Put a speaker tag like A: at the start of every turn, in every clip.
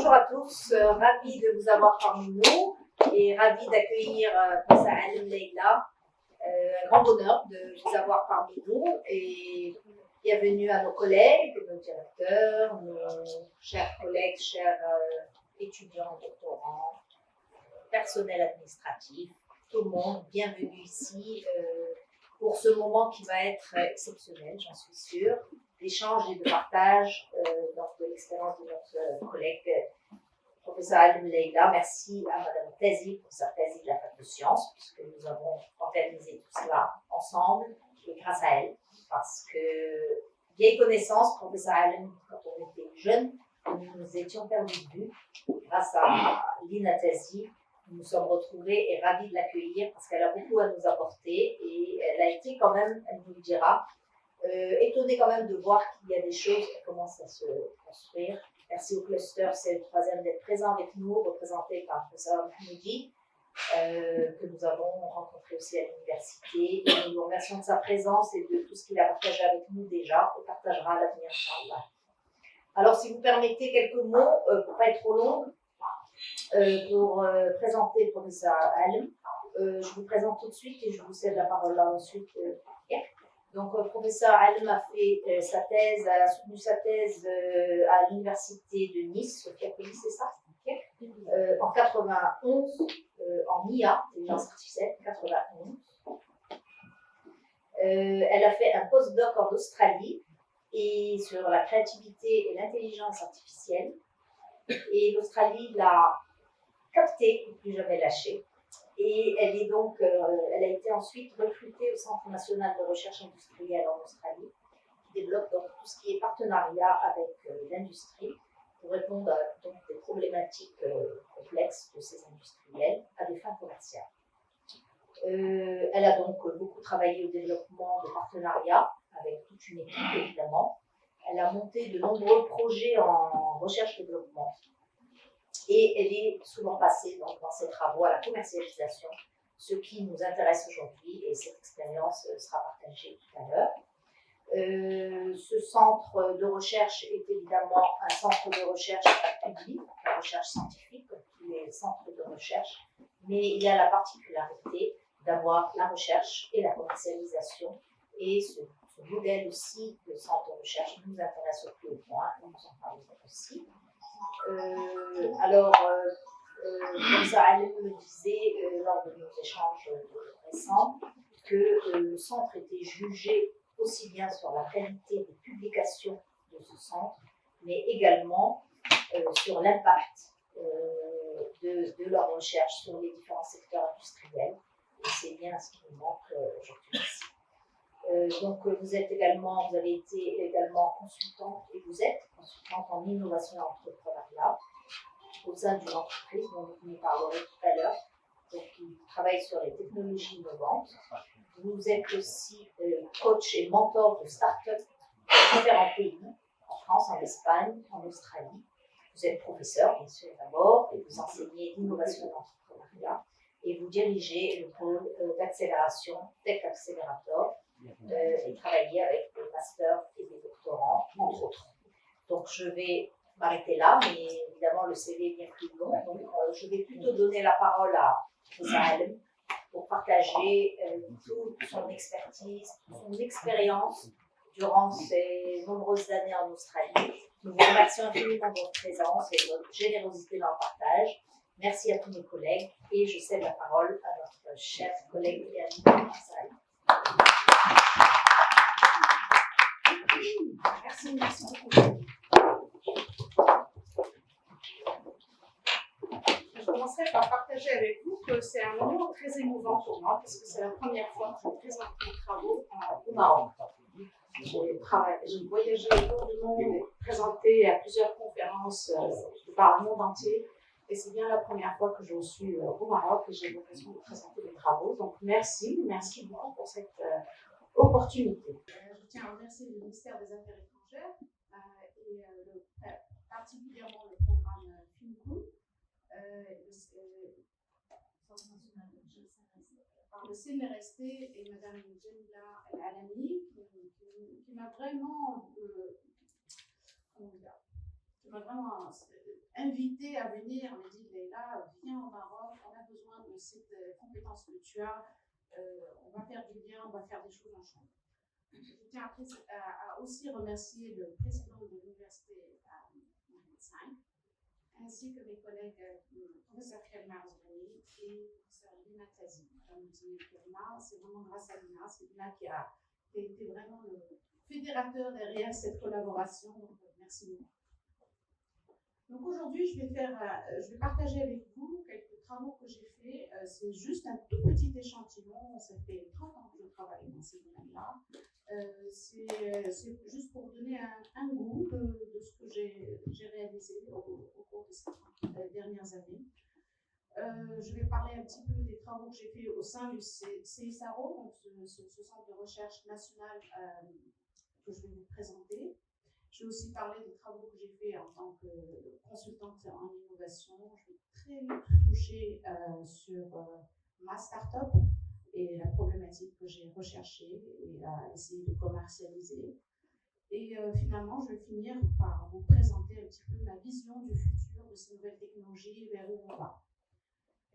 A: Bonjour à tous, ravi de vous avoir parmi nous et ravi d'accueillir Professeur Alem Leila. Un grand bonheur de vous avoir parmi nous et bienvenue à nos collègues, nos directeurs, nos chers collègues, chers étudiants, doctorants, personnel administratif, tout le monde, bienvenue ici pour ce moment qui va être exceptionnel, j'en suis sûre, d'échange et de partage de l'expérience de notre collègue professeur Alem Leila. Merci à Madame Tazi pour sa thèse de la fac de sciences, puisque nous avons organisé tout cela ensemble et grâce à elle, parce que vieille connaissance, professeur Alem, quand on était jeunes, nous étions perdus de vue. Grâce à Lina Tazi, nous nous sommes retrouvés et ravis de l'accueillir parce qu'elle a beaucoup à nous apporter et elle a été quand même, elle nous le dira, étonnée quand même de voir qu'il y a des choses qui commencent à se construire. Merci au cluster, c'est le troisième, d'être présent avec nous, représenté par le professeur Mahmoudi, que nous avons rencontré aussi à l'université. Et nous nous remercions de sa présence et de tout ce qu'il a partagé avec nous déjà et partagera à l'avenir, Inch'Allah. Alors, si vous permettez quelques mots, pour ne pas être trop longue, pour présenter le professeur Alem. Je vous présente tout de suite et je vous cède la parole là ensuite. Donc, le professeur Alem a fait sa thèse, a soutenu sa thèse à l'université de Nice, Sophia-Polis, c'est ça, en 91, en IA, intelligence artificielle, 91. Elle a fait un postdoc en Australie et sur la créativité et l'intelligence artificielle. Et l'Australie l'a captée, plus jamais lâchée. Et elle est donc, elle a été ensuite recrutée au Centre national de recherche industrielle en Australie, qui développe donc tout ce qui est partenariat avec l'industrie pour répondre à donc, des problématiques complexes de ces industriels à des fins commerciales. Elle a donc beaucoup travaillé au développement de partenariats avec toute une équipe évidemment. Elle a monté de nombreux projets en recherche-développement. Et elle est souvent passée donc, dans ses travaux à la commercialisation, ce qui nous intéresse aujourd'hui, et cette expérience sera partagée tout à l'heure. Ce centre de recherche est évidemment un centre de recherche public, la recherche scientifique, comme tous les centres de recherche, mais il y a la particularité d'avoir la recherche et la commercialisation, et ce modèle aussi de centre de recherche nous intéresse au plus haut point, nous en parlerons aussi. Comme ça, Alem me disait lors de nos échanges récents que le centre était jugé aussi bien sur la qualité des publications de ce centre, mais également sur l'impact de leur recherche sur les différents secteurs industriels. Et c'est bien ce qui nous manque aujourd'hui ici. Donc, vous avez été également consultante, et vous êtes consultante en innovation et entrepreneuriat au sein d'une entreprise dont nous parlerons tout à l'heure, donc qui travaille sur les technologies innovantes. Vous êtes aussi coach et mentor de start-up dans différents pays, en France, en Espagne, en Australie. Vous êtes professeur, bien sûr, d'abord, et vous enseignez l'innovation et l'entrepreneuriat, et vous dirigez le pôle d'accélération Tech Accelerator, et travailler avec des masters et des doctorants, entre autres. Donc, je vais m'arrêter là, mais évidemment, le CV est bien plus long. Donc, je vais plutôt donner la parole à professeur Alem pour partager toute son expertise, son expérience durant ces nombreuses années en Australie. Nous vous remercions infiniment de votre présence et de votre générosité dans le partage. Merci à tous mes collègues et je cède la parole à notre cher collègue et ami Marcel. Merci beaucoup. Je commencerai par partager avec vous que c'est un moment très émouvant pour moi, parce que c'est la première fois que je présente mes travaux au Maroc. J'ai voyagé autour du monde et présenté à plusieurs conférences par le monde entier. Et c'est bien la première fois que je suis au Maroc et j'ai l'occasion de présenter mes travaux. Donc merci beaucoup pour cette opportunité. Je tiens à remercier le ministère des Affaires étrangères et particulièrement le programme FINCO, par le CNRST et Mme Jamila El-Alami qui m'a vraiment
B: invité à venir. On m'a dit, Leïla, viens au Maroc, on a besoin de cette compétence que tu as, on va faire du bien, on va faire des choses ensemble. Je tiens à aussi remercier le président de l'université Mohamed V, ainsi que mes collègues professeur Kelma Azrani et professeur Lina Tazi. C'est vraiment grâce à Lina, c'est Lina qui a été vraiment le fédérateur derrière cette collaboration. Donc, merci beaucoup. Donc aujourd'hui, je vais partager avec vous quelques travaux que j'ai faits. C'est juste un tout petit échantillon. Ça fait 30 ans que je travaille dans ces domaines-là. C'est juste pour donner un goût de ce que j'ai réalisé au cours de ces dernières années. Je vais parler un petit peu des travaux que j'ai faits au sein du CSRO, donc ce centre de recherche national que je vais vous présenter. Je vais aussi parler des travaux que j'ai faits en tant que consultante en innovation. Je vais très vite toucher sur ma start-up et la problématique que j'ai recherchée et essayer de commercialiser. Et finalement, je vais finir par vous présenter un petit peu ma vision du futur de ces nouvelles technologies, vers où on va.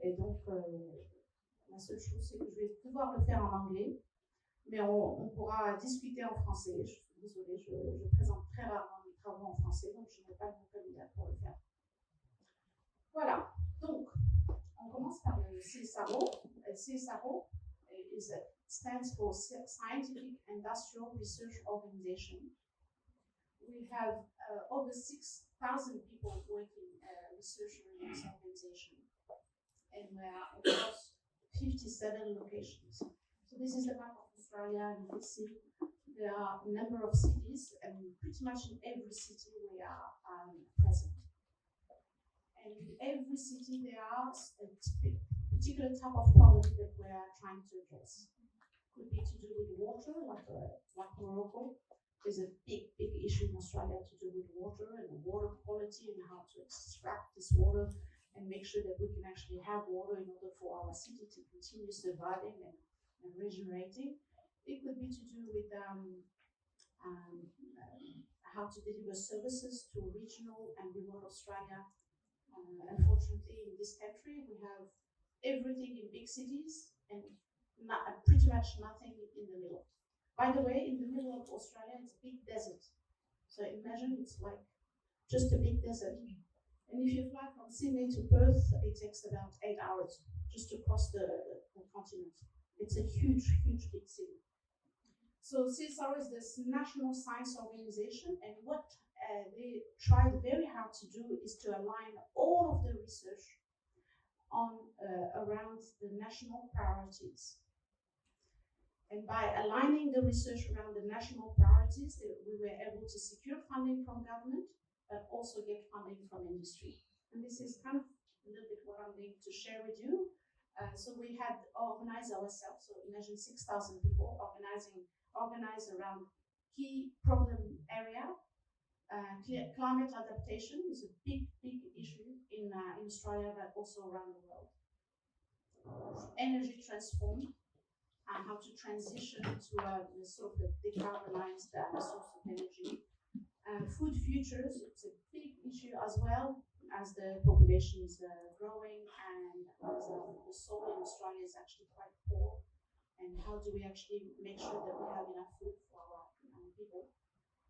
B: Et donc, la seule chose, c'est que je vais pouvoir le faire en anglais, mais on pourra discuter en français. Je suis désolée, je présente très rarement mes travaux en français, donc je n'ai pas le vocabulaire pour le faire. Voilà, donc, on commence par le CSRO. Le CSRO stands for Scientific Industrial Research Organization. We have over 6,000 people working research in this organization, and we are across 57 locations. So this is the map of Australia, and you can see there are a number of cities, and pretty much in every city we are present. And in every city there are a particular type of problem that we are trying to address. Could be to do with water, like Morocco. There's a big issue in Australia to do with water and water quality and how to extract this water and make sure that we can actually have water in order for our city to continue surviving and regenerating. It could be to do with how to deliver services to regional and remote Australia. Unfortunately, in this country, we have everything in big cities and pretty much nothing in the middle. By the way, in the middle of Australia, it's a big desert. So imagine it's like just a big desert. And if you fly from Sydney to Perth, it takes about 8 hours just to cross the continent. It's a huge big city. So CSR is this national science organization, and what they tried very hard to do is to align all of the research on around the national priorities. And by aligning the research around the national priorities, we were able to secure funding from government, but also get funding from industry. And this is kind of a little bit what I'm going to share with you. So we had organized ourselves, so imagine 6,000 people organized around key problem area. Climate adaptation is a big issue in Australia, but also around the world. Energy transform, how to transition to a sort of a decarbonized source of energy. Food futures, it's a big issue as well as the population is growing and as the soil in Australia is actually quite poor. And how do we actually make sure that we have enough food for our people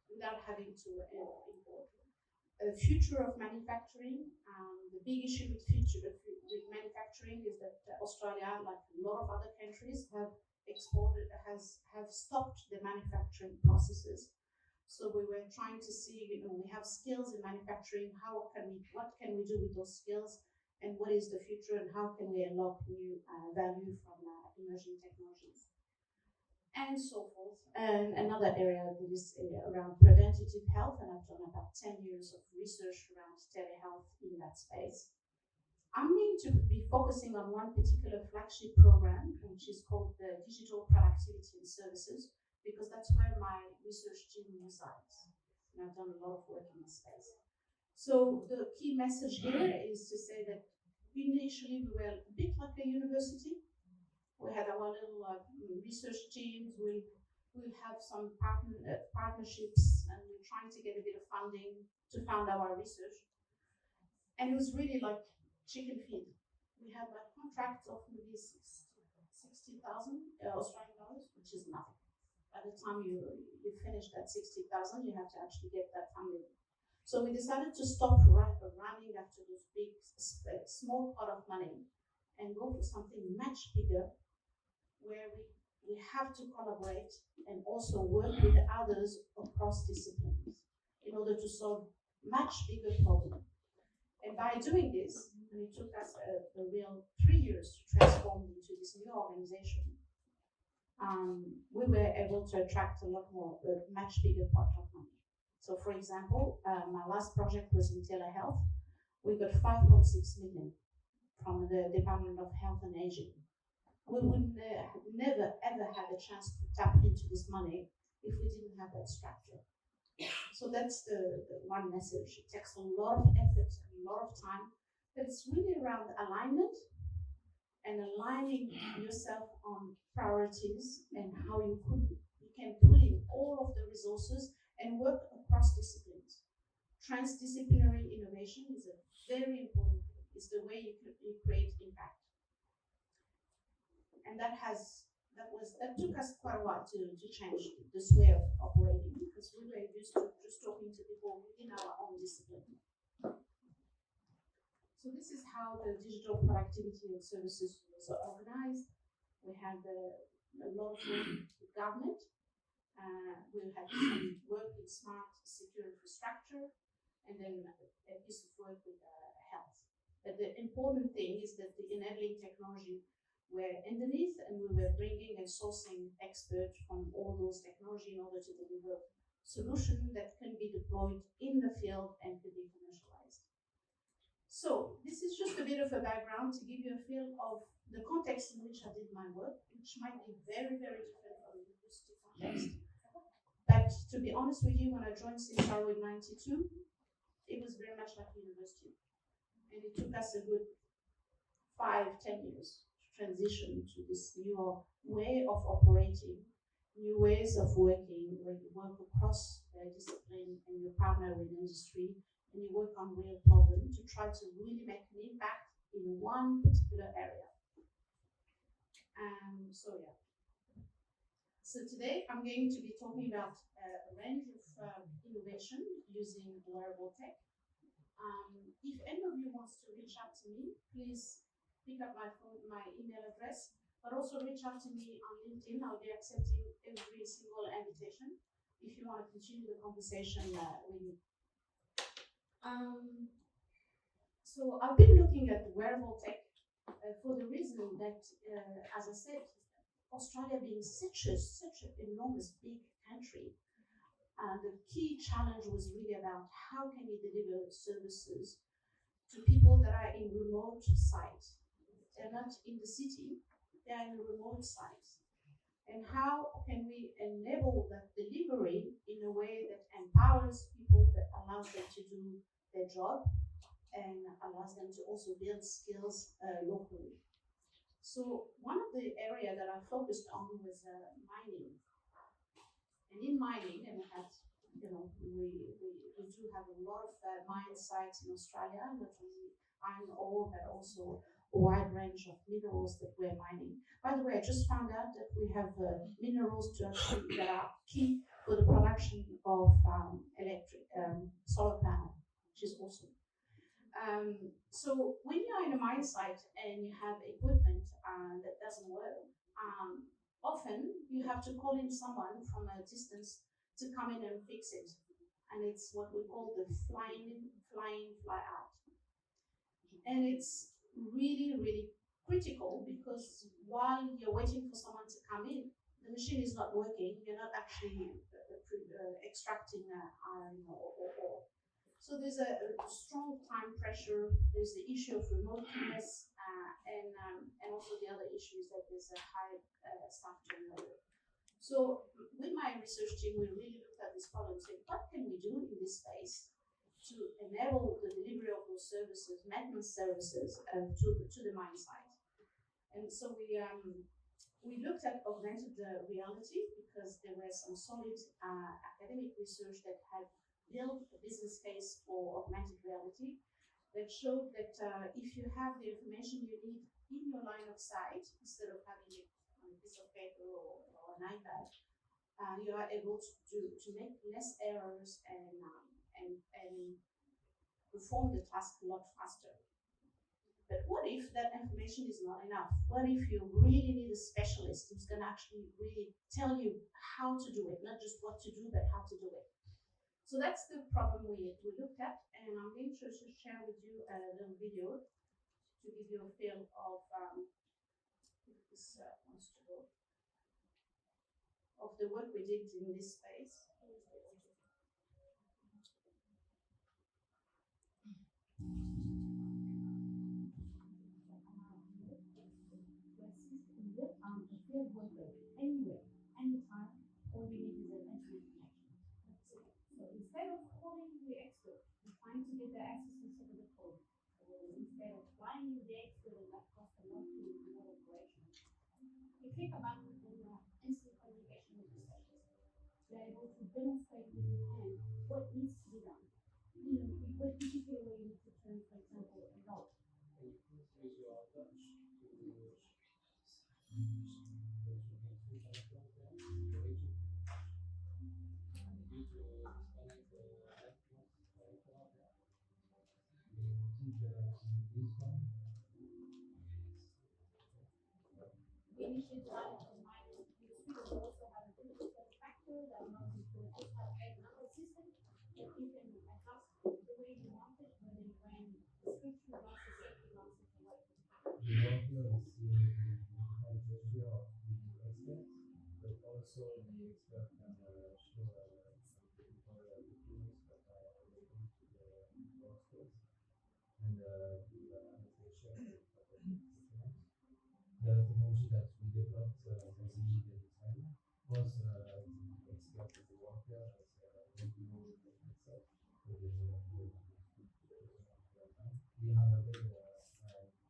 B: without having to import? Future of manufacturing. The big issue with manufacturing is that Australia, like a lot of other countries, have stopped the manufacturing processes. So we were trying to see, we have skills in manufacturing. What can we do with those skills, and what is the future, and how can we unlock new value from emerging technologies, and so forth. And another area that is around preventative health, and I've done about 10 years of research around telehealth in that space. I'm going to be focusing on one particular flagship program, which is called the Digital Productivity and Services, because that's where my research team resides. And I've done a lot of work in this space. So the key message here is to say that initially we were a bit like a university. We had our little research teams. We'll have some partnerships, and we're trying to get a bit of funding to fund our research. And it was really like chicken feed. We had like contracts of maybe 60,000 Australian dollars, which is nothing. By the time you finish that 60,000, you have to actually get that funding. So we decided to stop running after those big, small pot of money and go for something much bigger, where we have to collaborate and also work with others across disciplines in order to solve much bigger problems. And by doing this, and it took us a real 3 years to transform into this new organization, we were able to attract a lot more, a much bigger pot of money. So, for example, my last project was in telehealth. We got 5.6 million from the Department of Health and Aging. We would never ever had a chance to tap into this money if we didn't have that structure. So that's the one message. It takes a lot of effort and a lot of time, but it's really around alignment and aligning yourself on priorities and how you can pull in all of the resources and work across disciplines. Transdisciplinary innovation is a very important thing. It's the way you create impact. And that took us quite a while to change this way of operating, because we were used to just talking to people within our own discipline. So this is how the digital productivity and services was organized. We had a lot of work with government. We had some work with smart, secure infrastructure, and then a piece of work with health. But the important thing is that the enabling technology were underneath, and we were bringing and sourcing experts from all those technology in order to deliver solutions that can be deployed in the field and can be commercialized. So this is just a bit of a background to give you a feel of the context in which I did my work, which might be very, very different from the university context. But to be honest with you, when I joined Simsaro in '92, it was very much like university. And it took us a good 5-10 years transition to this new way of operating, new ways of working, where you work across discipline and you partner with industry and you work on real problems to try to really make an impact in one particular area. So today I'm going to be talking about a range of innovation using wearable tech. If any of you wants to reach out to me, please pick up my phone, my email address, but also reach out to me on LinkedIn. I'll be accepting every single invitation if you want to continue the conversation with me. So I've been looking at wearable tech for the reason that, as I said, Australia being such an enormous big country, the key challenge was really about how can you deliver services to people that are in remote sites. They're not in the city, they're in remote sites. And how can we enable that delivery in a way that empowers people, that allows them to do their job and allows them to also build skills locally. So one of the areas that I focused on was mining. And in mining, and we do have a lot of mine sites in Australia, not only iron ore, but also a wide range of minerals that we're mining. By the way, I just found out that we have minerals that are key for the production of solar panel, which is awesome. So when you're in a mine site and you have equipment that doesn't work, often you have to call in someone from a distance to come in and fix it. And it's what we call the fly in, fly out. And it's really, really critical, because while you're waiting for someone to come in, the machine is not working, you're not actually extracting iron or. So there's a strong time pressure, there's the issue of remoteness, and also the other issue is that there's a high staff turnover. So with my research team, we really looked at this problem and said, what can we do in this space to enable the delivery of those services, maintenance services, to the mine site? And so we looked at augmented reality, because there were some solid academic research that had built a business case for augmented reality. that showed that if you have the information you need in your line of sight, instead of having it on a piece of paper or an iPad, you are able to make less errors and perform the task a lot faster. But what if that information is not enough? What if you really need a specialist who's going to actually really tell you how to do it, not just what to do, but how to do it? So that's the problem we looked at, and I'm going to share with you a little video to give you a feel of if this wants to go, of the work we did in this space.
C: A field worker anywhere, anytime, all we need is an internet connection. That's it. So instead of calling the expert and trying to get the access to some of the code, instead of flying the expert and that costs a lot to remote operation, you click a button and instant communication with the specialist. You're able to demonstrate with your hand what needs to be done. What particular way you need to turn, for example, a note. We initially designed it in mind with speakers also have a digital factor that allows you to just have a number system that you can adjust the way you want it, whether you ran description runs or safety runs if you like.
D: The workflow is seeing the different gesture of the experts, but also the expert can show some technical techniques that are related to the workspace and the annotation of the documents. The technology that we developed for the design was the expert of the worker as workflow itself. We have a very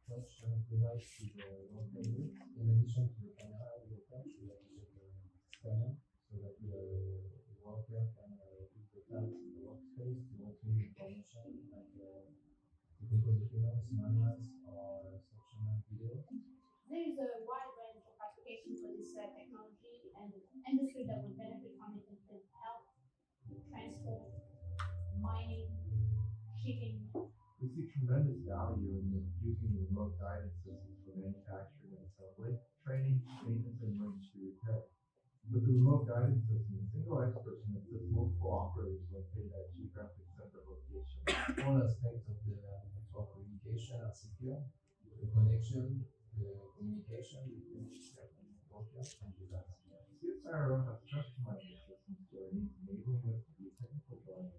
D: touch device to the worker group. In addition to the camera we attach, we have the scanner so that the worker can use the tab in the workspace to retrieve information like technical documents, manuals, or instructional videos.
C: There is a wide range of applications for this technology, and industry that would benefit from it include health, transport, mining, shipping.
E: We see tremendous value in using remote guidance systems for manufacturing and assembly, training, maintenance, and emergency repair. With the remote guidance system, a single expert can assist multiple operators located at geographic separate locations.
D: All aspects of the network communication are secure. The connection, the communication between the workers and the data.
E: CSIRO has customized the systems to our needs, enabling us to do technical drawings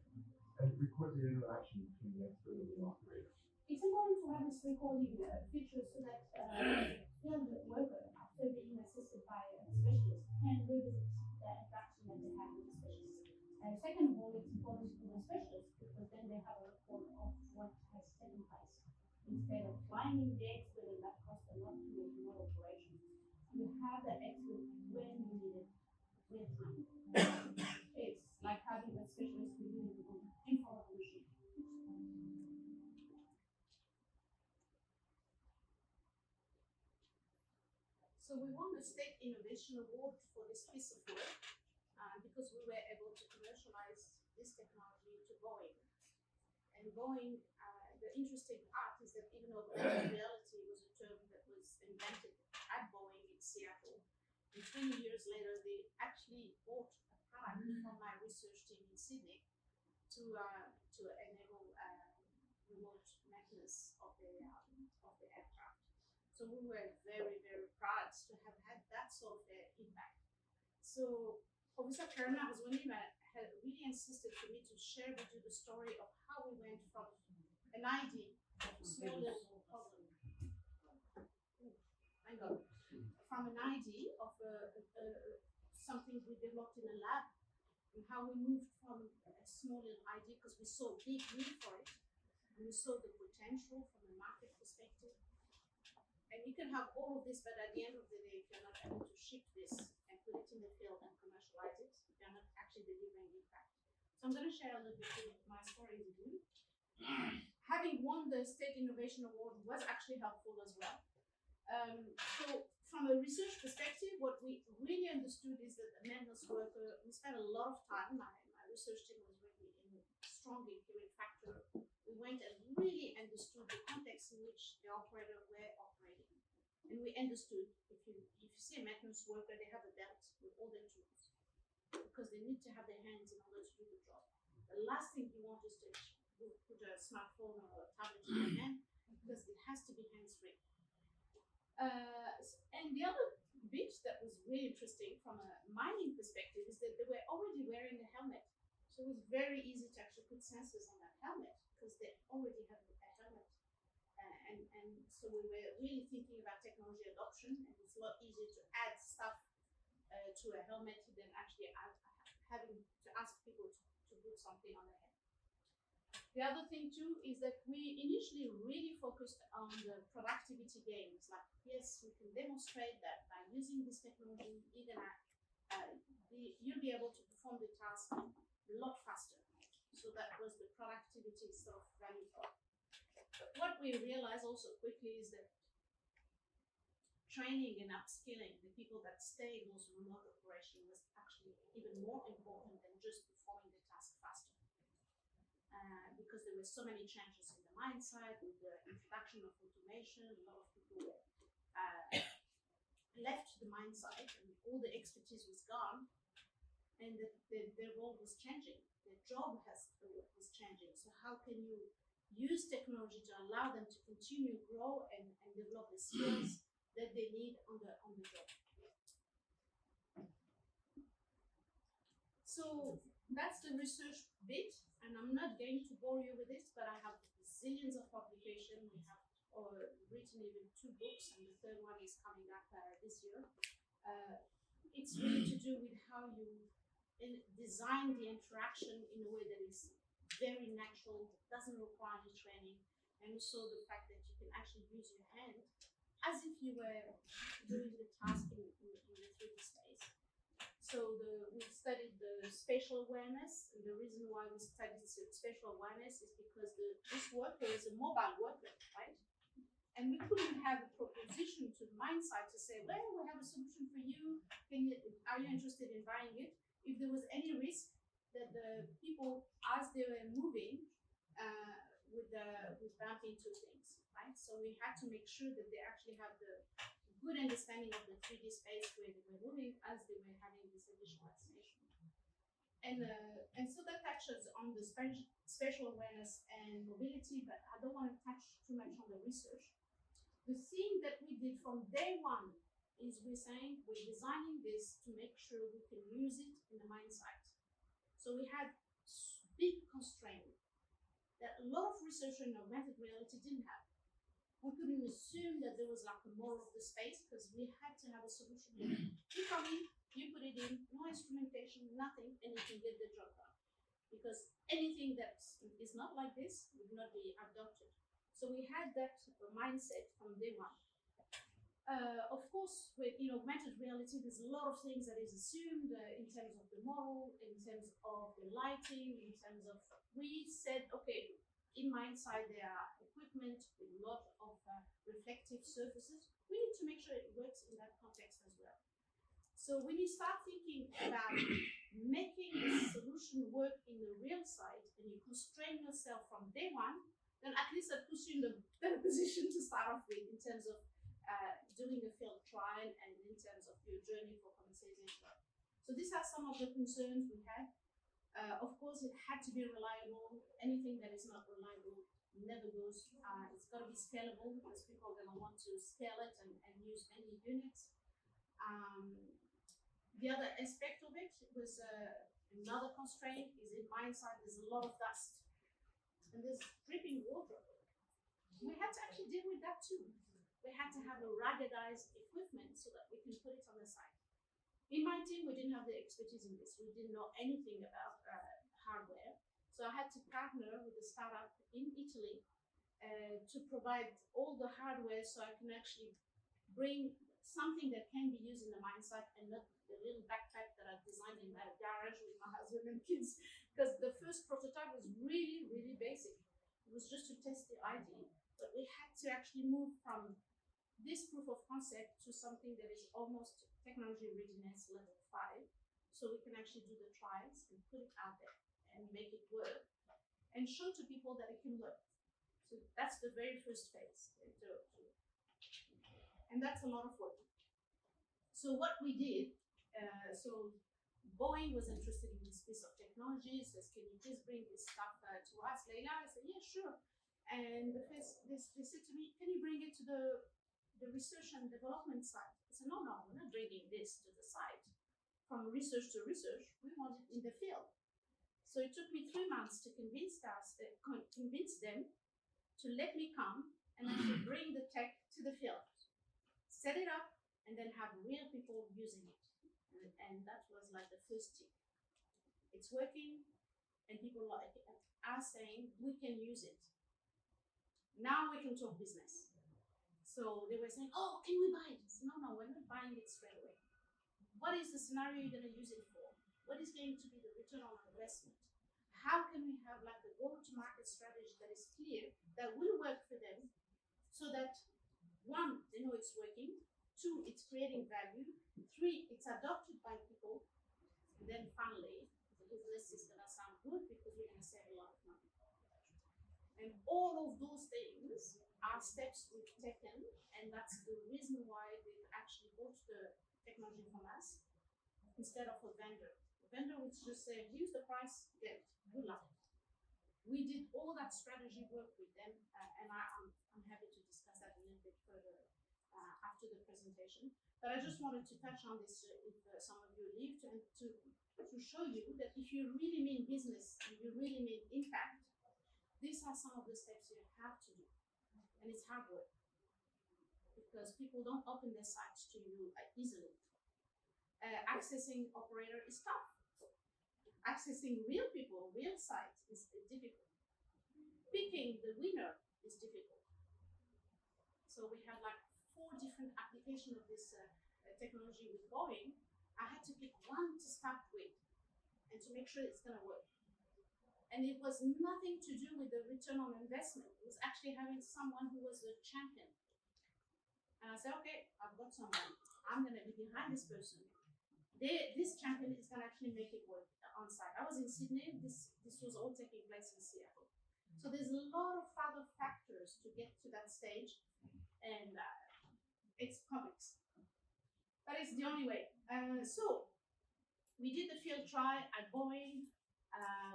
E: and record the interaction between the expert and the operator.
C: It's important to have this recording feature so that field worker, after being assisted by a specialist, can revisit the interaction that they have with the specialist. Second of all, it's important for the specialist because then they have a record of what has taken place. Instead of finding the expert and that costs a lot to make remote operation, you have the expert when you need it, with time. It's like having a specialist with you in front of the machine.
B: So we won the State Innovation Award for this piece of work because we were able to commercialize this technology to Boeing. And Boeing, the interesting part is that even though virtual reality was a term that was invented at Boeing in Seattle, and 20 years later they actually bought a product from my research team in Sydney to enable remote maintenance of the aircraft. So we were very, very proud to have had that sort of impact. So Professor Karina Razouani had really insisted for me to share with you the story of how we went from an idea of a small little problem. From an idea of something we developed in a lab, and how we moved from a small little idea because we saw a big need for it, and we saw the potential from a market perspective. And you can have all of this, but at the end of the day, if you're not able to ship this and put it in the field and commercialize it, you're not actually delivering impact. So I'm going to share a little bit of my story with you. having won the State Innovation Award was actually helpful as well. So from a research perspective, what we really understood is that the maintenance worker, we spent a lot of time, my research team was really strong in human factor. We went and really understood the context in which the operator were operating. And we understood, if you see a maintenance worker, they have a belt with all their tools because they need to have their hands in order to do the job. The last thing you want is to put a smartphone or a tablet in your hand because it has to be hands-free. And the other bit that was really interesting from a mining perspective is that they were already wearing a helmet. So it was very easy to actually put sensors on that helmet because they already had a helmet. And so we were really thinking about technology adoption, and it's a lot easier to add stuff to a helmet than actually having to ask people to put something on their head. The other thing too is that we initially really focused on the productivity gains. Like, yes, we can demonstrate that by using this technology, you'll be able to perform the task a lot faster. So that was the productivity sort of value prop. But what we realized also quickly is that training and upskilling the people that stay in those remote operations was actually even more important than just performing the task faster. Because there were so many changes in the mine site with the introduction of automation, a lot of people left the mine site and all the expertise was gone, and their role was changing, their job was changing. So how can you use technology to allow them to continue grow and develop the skills that they need on the job? So that's the research bit, and I'm not going to bore you with this, but I have zillions of publications. We have written even 2 books, and the third one is coming up this year. It's really to do with how you design the interaction in a way that is very natural, doesn't require any training, and also the fact that you can actually use your hand as if you were doing the task in the 3D space. So we studied the spatial awareness, and the reason why we studied spatial awareness is because this worker is a mobile worker, right? And we couldn't have a proposition to the mine site to say, well, we have a solution for you. Are you interested in buying it? If there was any risk that the people, as they were moving, would bump into things, right? So we had to make sure that they actually have the good understanding of the 3D space where they were moving as they were having this additional estimation. And so that touches on the spatial awareness and mobility, but I don't want to touch too much on the research. The thing that we did from day one is we're designing this to make sure we can use it in the mine site. So we had big constraints that a lot of researchers in augmented reality didn't have. We couldn't assume that there was like a more of the space because we had to have a solution. You come in, you put it in, no instrumentation, nothing, and you can get the job done. Because anything that is not like this would not be adopted. So we had that mindset from day one. Of course, in augmented reality, there's a lot of things that is assumed in terms of the model, in terms of the lighting, in terms of, we said, okay, in mine site there are equipment with a lot of reflective surfaces. We need to make sure it works in that context as well. So when you start thinking about making the solution work in the real site and you constrain yourself from day one, then at least that puts you in the better position to start off with in terms of doing a field trial and in terms of your journey for commercialization. So these are some of the concerns we had. Of course, it had to be reliable. Anything that is not reliable never goes. It's got to be scalable because people are going to want to scale it and use many units. The other aspect of it was another constraint is in mine site, there's a lot of dust and there's dripping water. We had to actually deal with that too. We had to have a ruggedized equipment so that we can put it on the site. In my team, we didn't have the expertise in this. We didn't know anything about hardware. So I had to partner with a startup in Italy to provide all the hardware so I can actually bring something that can be used in the mine site and not the little backpack that I designed in my garage with my husband and kids. Because the first prototype was really, really basic. It was just to test the idea, but we had to actually move from this proof of concept to something that is almost technology readiness level 5, so we can actually do the trials and put it out there and make it work and show to people that it can work. So that's the very first phase. And that's a lot of work. So what we did, so Boeing was interested in this piece of technology, says, can you please bring this stuff to us, Leila? I said, yeah, sure. And they said to me, can you bring it to the research and development side? I said, no, we're not bringing this to the site. From research to research, we want it in the field. So it took me 3 months to convince them to let me come and actually bring the tech to the field, set it up, and then have real people using it. And that was like the first tip. It's working, and people are saying we can use it. Now we can talk business. So they were saying, oh, can we buy it? So, no, we're not buying it straight away. What is the scenario you're going to use it for? What is going to be the return on investment? How can we have like a go-to-market strategy that is clear, that will work for them, so that 1, they know it's working, 2, it's creating value, 3, it's adopted by people, and then finally, the business is going to sound good because we're going to save a lot of money. And all of those things are steps we've taken, and that's the reason why they've actually bought the technology from us instead of a vendor. A vendor would just say, here's the price, get it, good luck. We did all that strategy work with them, and I'm happy to discuss that a little bit further after the presentation. But I just wanted to touch on this if some of you leave, to show you that if you really mean business and you really mean impact, these are some of the steps you have to do. And it's hard work, because people don't open their sites to you easily. Accessing operator is tough. Accessing real people, real sites is difficult. Picking the winner is difficult. So we had like 4 different applications of this technology with Boeing. I had to pick one to start with and to make sure it's going to work. And it was nothing to do with the return on investment. It was actually having someone who was a champion. And I said, okay, I've got someone. I'm going to be behind this person. This champion is going to actually make it work on site. I was in Sydney. This was all taking place in Seattle. So there's a lot of other factors to get to that stage. And it's complex. But it's the only way. So we did the field trial at Boeing.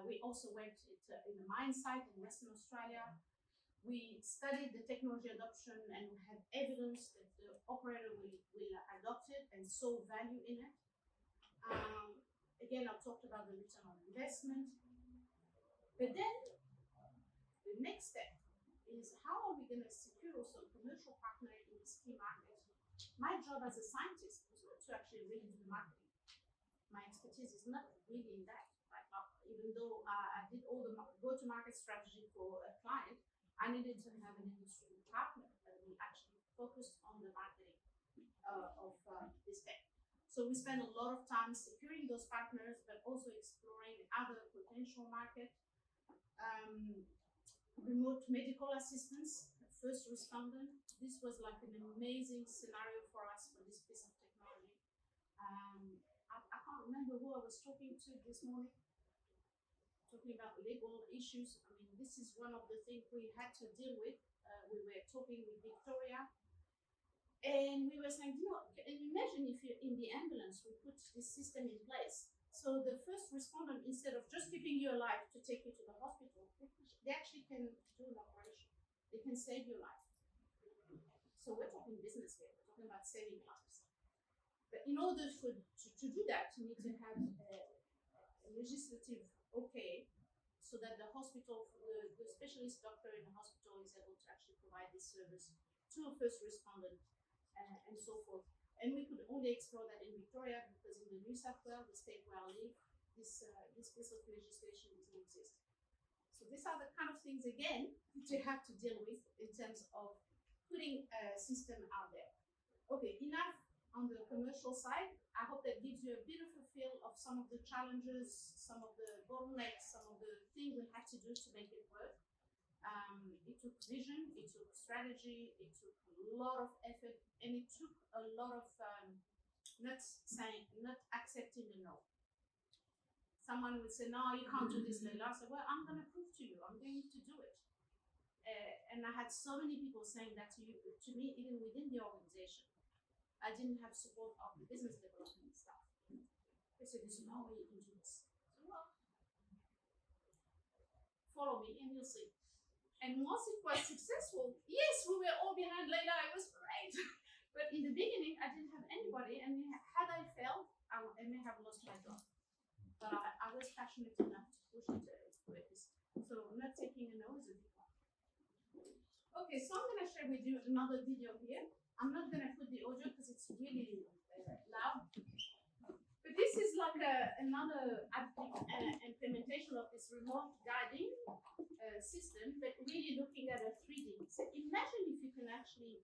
B: We also went in the mine site in Western Australia. We studied the technology adoption and we had evidence that the operator will adopt it and saw value in it. Again, I've talked about the return on investment. But then the next step is, how are we going to secure also a commercial partner in this key market? My job as a scientist was not to actually read into the marketing. My expertise is not really in that. Even though I did all the go-to-market strategy for a client, I needed to have an industry partner that will actually focus on the marketing of this tech. So we spend a lot of time securing those partners, but also exploring other potential market. Remote medical assistance, first responder. This was like an amazing scenario for us for this piece of technology. I can't remember who I was talking to this morning, talking about legal issues. I mean, this is one of the things we had to deal with. We were talking with Victoria, and we were saying, imagine if you're in the ambulance, we put this system in place. So the first responder, instead of just keeping you alive to take you to the hospital, they actually can do an operation. They can save your life. So we're talking business here. We're talking about saving lives. But in order to do that, you need to have a legislative okay, so that the hospital, the specialist doctor in the hospital is able to actually provide this service to a first respondent and so forth. And we could only explore that in Victoria because in the New South Wales, the state where I live, this piece of legislation doesn't exist. So these are the kind of things, again, that you have to deal with in terms of putting a system out there. Okay, enough on the commercial side. I hope that gives you a bit of a feel of some of the challenges, some of the bottlenecks, some of the things we had to do to make it work. it took vision, it took strategy, it took a lot of effort, and it took a lot of not accepting the no. Someone would say, no, you can't do this, Leila. I said, well, I'm going to prove to you, I'm going to do it. And I had so many people saying that to me, even within the organization. I didn't have support of the business development staff. They said, there's no way you can do this. So, well, follow me and you'll see. And once it was successful, yes, we were all behind Leila, it was great. But in the beginning, I didn't have anybody, and had I failed, I may have lost my job. But I was passionate enough to push it with this. So not taking a no is a big one. Okay, so I'm going to share with you another video here. I'm not going to put the audio because it's really loud. But this is like another implementation of this remote guiding system, but really looking at a 3D. So imagine if you can actually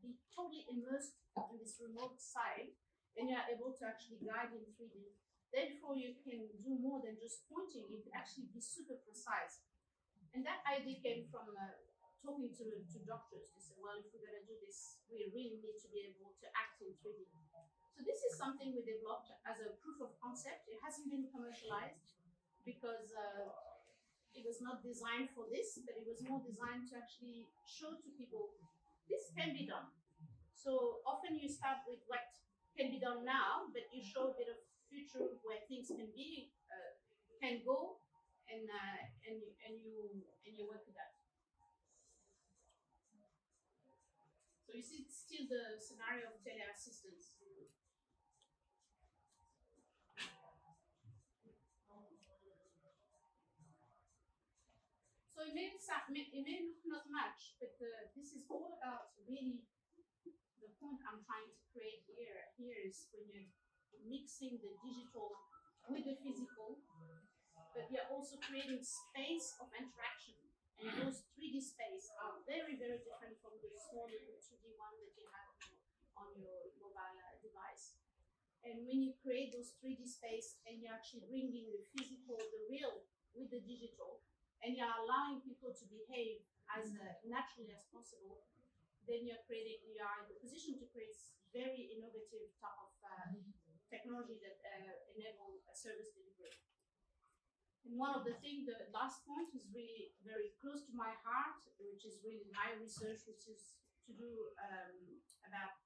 B: be totally immersed in this remote site and you're able to actually guide in 3D. Therefore, you can do more than just pointing, you can actually be super precise. And that idea came from talking to doctors. They said, well, if we're going to do this, we really need to be able to act in 3D. So this is something we developed as a proof of concept. It hasn't been commercialized because it was not designed for this, but it was more designed to actually show to people this can be done. So often you start with what can be done now, but you show a bit of future where things can be, can go, and you work with that. So you see, it's still the scenario of teleassistance. So it may look not much, but this is all about really the point I'm trying to create here. Here is when you're mixing the digital with the physical, but you're also creating space of interaction. And those 3D space are very, very different from the small little 2D one that you have on your mobile device. And when you create those 3D space and you're actually bringing the physical, the real with the digital, and you're allowing people to behave as naturally as possible, then you are in the position to create very innovative type of technology that enable a service delivery. And one of the things, the last point is really very close to my heart, which is really my research, which is to do about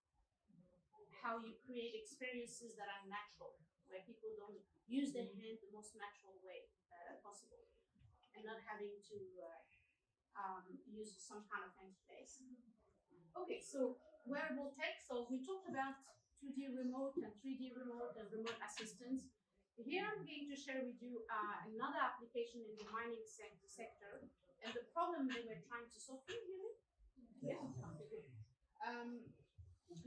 B: how you create experiences that are natural, where people don't use their hand the most natural way possible, and not having to use some kind of interface. Okay, so wearable tech. So we talked about 2D remote and 3D remote and remote assistance. Here I'm going to share with you another application in the mining sector, and the problem they were trying to solve. Can you hear me? Yeah.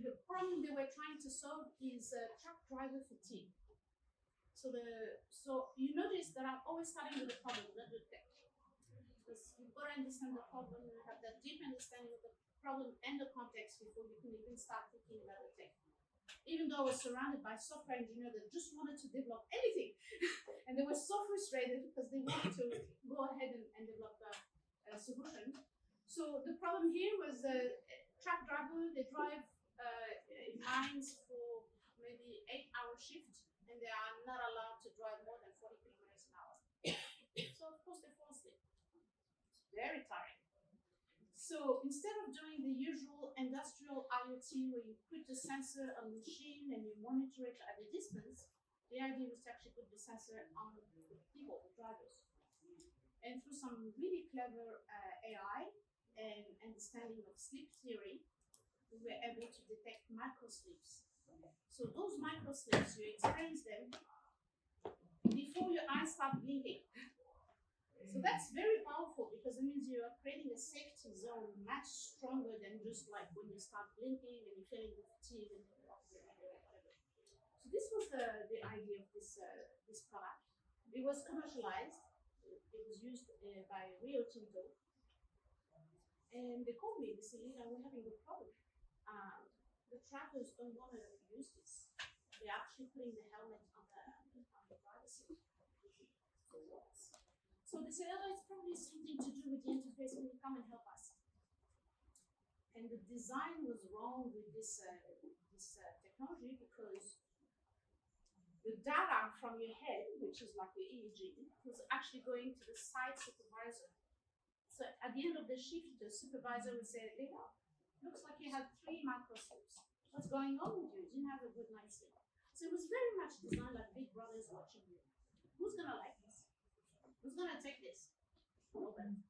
B: The problem they were trying to solve is truck driver fatigue. So you notice that I'm always starting with the problem, not the tech. Because you've got to understand the problem and have that deep understanding of the problem and the context before you can even start thinking about the tech. Even though I was surrounded by software engineers that just wanted to develop anything, and they were so frustrated because they wanted to go ahead and develop a solution. So the problem here was the truck driver, they drive in mines for maybe 8-hour shift, and they are not allowed to drive more than 40 kilometers an hour. So of course they fall asleep. It's very tiring. So instead of doing the usual industrial IoT where you put the sensor on the machine and you monitor it at a distance, the idea was to actually put the sensor on the people, the drivers. And through some really clever AI and understanding of sleep theory, we were able to detect microsleeps. So those microsleeps, you experience them before your eyes start blinking. So that's very powerful because it means you are creating a safety zone much stronger than just like when you start blinking and you're feeling the fatigue and whatever. So this was the idea of this product. It was commercialized. It was used by Rio Tinto. And they called me, they said, Lina, we're having a problem. The trackers don't want to use this. They're actually putting the helmet on the driver's seat. So what? So they said, oh, it's probably something to do with the interface. Can you come and help us? And the design was wrong with this technology because the data from your head, which is like your EEG, was actually going to the site supervisor. So at the end of the shift, the supervisor would say, Lena, looks like you had 3 microsleeps. What's going on with you? You didn't have a good night's sleep. So it was very much designed like Big Brother's watching you. Who's gonna like this? Who's gonna take this? Nobody.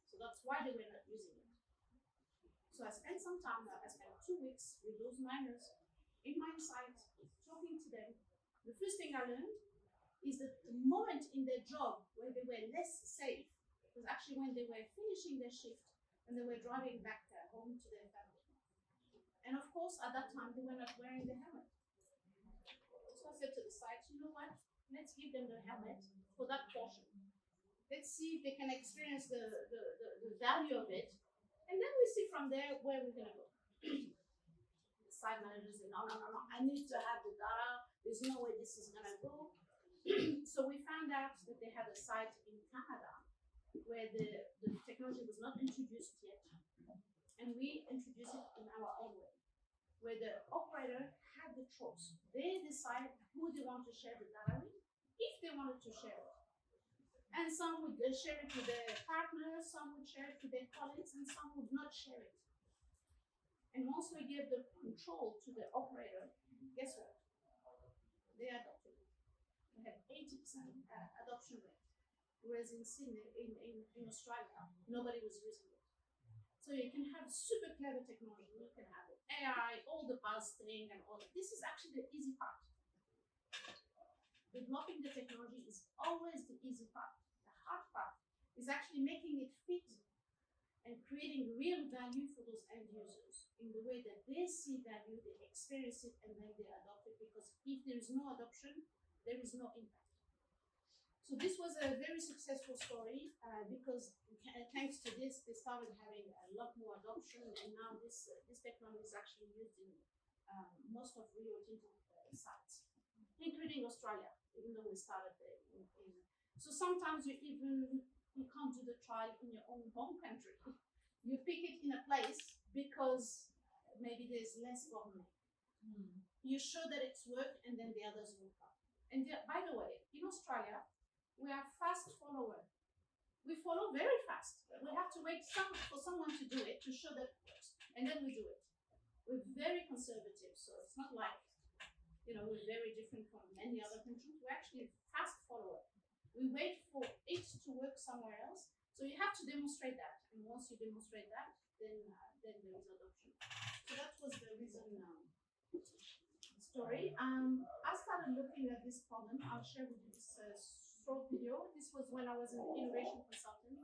B: So that's why they were not using it. So I spent some time, I spent 2 weeks with those miners in my site, talking to them. The first thing I learned is that the moment in their job where they were less safe was actually when they were finishing their shift and they were driving back home to their family. And of course, at that time, they were not wearing the helmet. So I said to the site, you know what? Let's give them the helmet for that portion. Let's see if they can experience the value of it. And then we see from there where we're going to go. The site manager said, no, I need to have the data. There's no way this is going to go. So we found out that they had a site in Canada where the technology was not introduced yet. And we introduced it in our own way, where the operator had the choice. They decide who they want to share the data with, if they wanted to share it. And some would share it with their partners, some would share it with their colleagues, and some would not share it. And once we gave the control to the operator, guess what? They adopted it. We had 80% adoption rate, whereas in Sydney, in Australia, nobody was using it. So you can have super clever technology, you can have AI, all the buzz thing and all that. This is actually the easy part. Developing the technology is always the easy part. The hard part is actually making it fit and creating real value for those end users in the way that they see value, they experience it, and then they adopt it. Because if there is no adoption, there is no impact. So this was a very successful story because thanks to this, they started having a lot more adoption, and now this technology is actually used in most of Rio Tinto sites, including Australia, even though we started in. So sometimes you can't do the trial in your own home country. You pick it in a place because maybe there's less government. You show that it's worked, and then the others will come. And by the way, in Australia, we are fast follower. We follow very fast. We have to wait for someone to do it to show that it works, and then we do it. We're very conservative, so it's not like, we're very different from many other countries. We're actually fast follower. We wait for it to work somewhere else. So you have to demonstrate that, and once you demonstrate that, then there is adoption. So that was the reason. Story. I started looking at this problem. I'll share with you this short video. This was when I was an innovation consultant.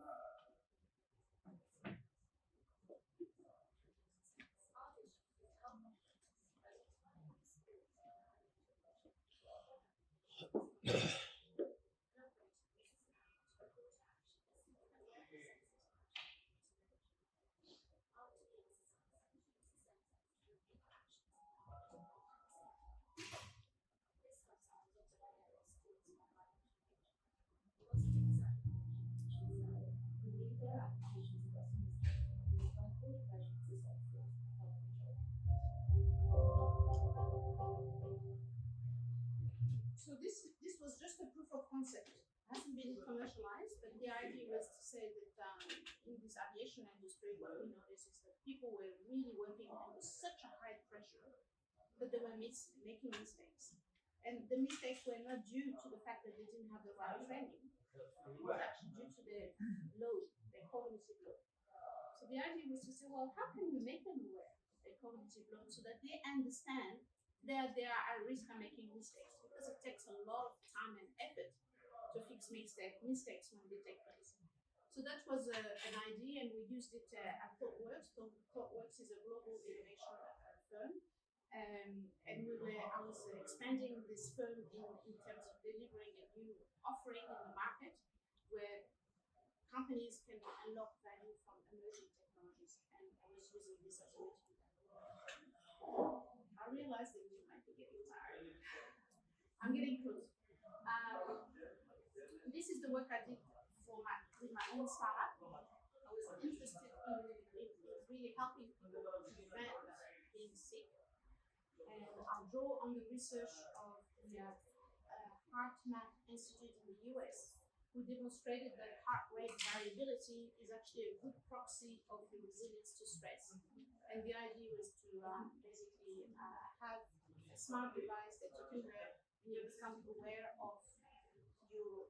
B: So this was just a proof of concept. It hasn't been commercialized, but the idea was to say that in this aviation industry, what we noticed is that people were really working under such a high pressure that they were making mistakes. And the mistakes were not due to the fact that they didn't have the right training. It was actually due to their load, their cognitive load. So the idea was to say, well, how can we make them aware of their cognitive load so that they understand that they are at risk of making mistakes, because it takes a lot of time and effort to fix mistakes when they take place. So that was an idea, and we used it at ThoughtWorks. ThoughtWorks is a global innovation firm, and I was expanding this firm in terms of delivering a new offering in the market where companies can unlock value from emerging technologies, and I was using this as a way to do that. I realized that you might be getting tired. I'm getting close. This is the work I did for with my own startup. I was interested in really helping people to prevent being sick. And I draw on the research of the HeartMath Institute in the US, who demonstrated that heart rate variability is actually a good proxy of your resilience to stress. And the idea was to basically have a smart device that you can wear and you become aware of your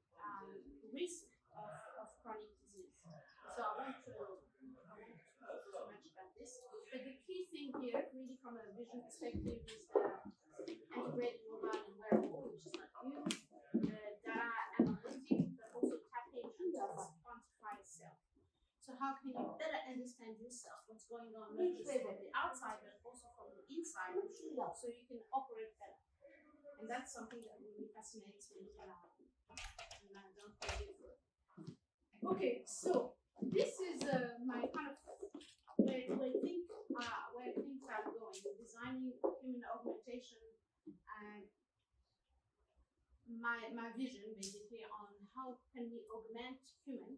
B: risk of chronic disease. So I won't talk too much about this. But the key thing here, really from a vision perspective, is the integrated mobile and wearable, which is not new, data analytics, but also tapping into this quantified self. So how can you better understand yourself, what's going on, not just from the outside, but also from the inside, so you can operate better. And that's something that really fascinates me when I don't forget it. Okay, so this is my kind of where things are going, designing human augmentation, and my vision basically on how can we augment human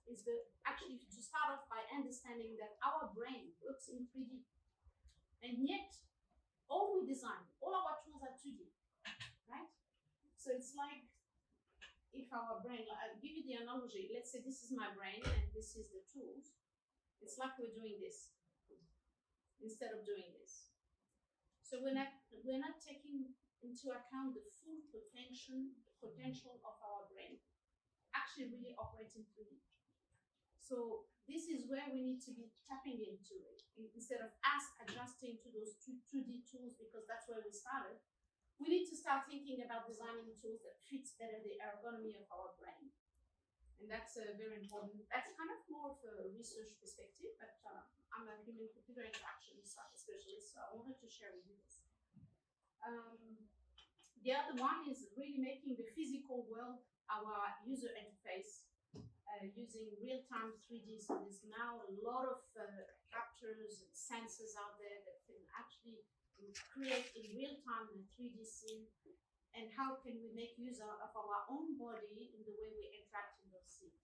B: is actually to start off by understanding that our brain works in 3D, and yet all we design, all our tools are 2D, right? So it's like if our brain, I'll give you the analogy, let's say this is my brain and this is the tools, it's like we're doing this instead of doing this. So we're not taking into account the full potential of our brain, actually really operating 3D. So this is where we need to be tapping into it. Instead of us adjusting to those 2D tools because that's where we started, we need to start thinking about designing tools that fits better the ergonomy of our brain. And that's very important. That's kind of more of a research perspective, but I'm a human computer interaction specialist, so I wanted to share with you this. The other one is really making the physical world our user interface using real-time 3D. So there's now a lot of captures and sensors out there that can actually create in real time a 3D scene, and how can we make use of our own body in the way we interact in those scenes.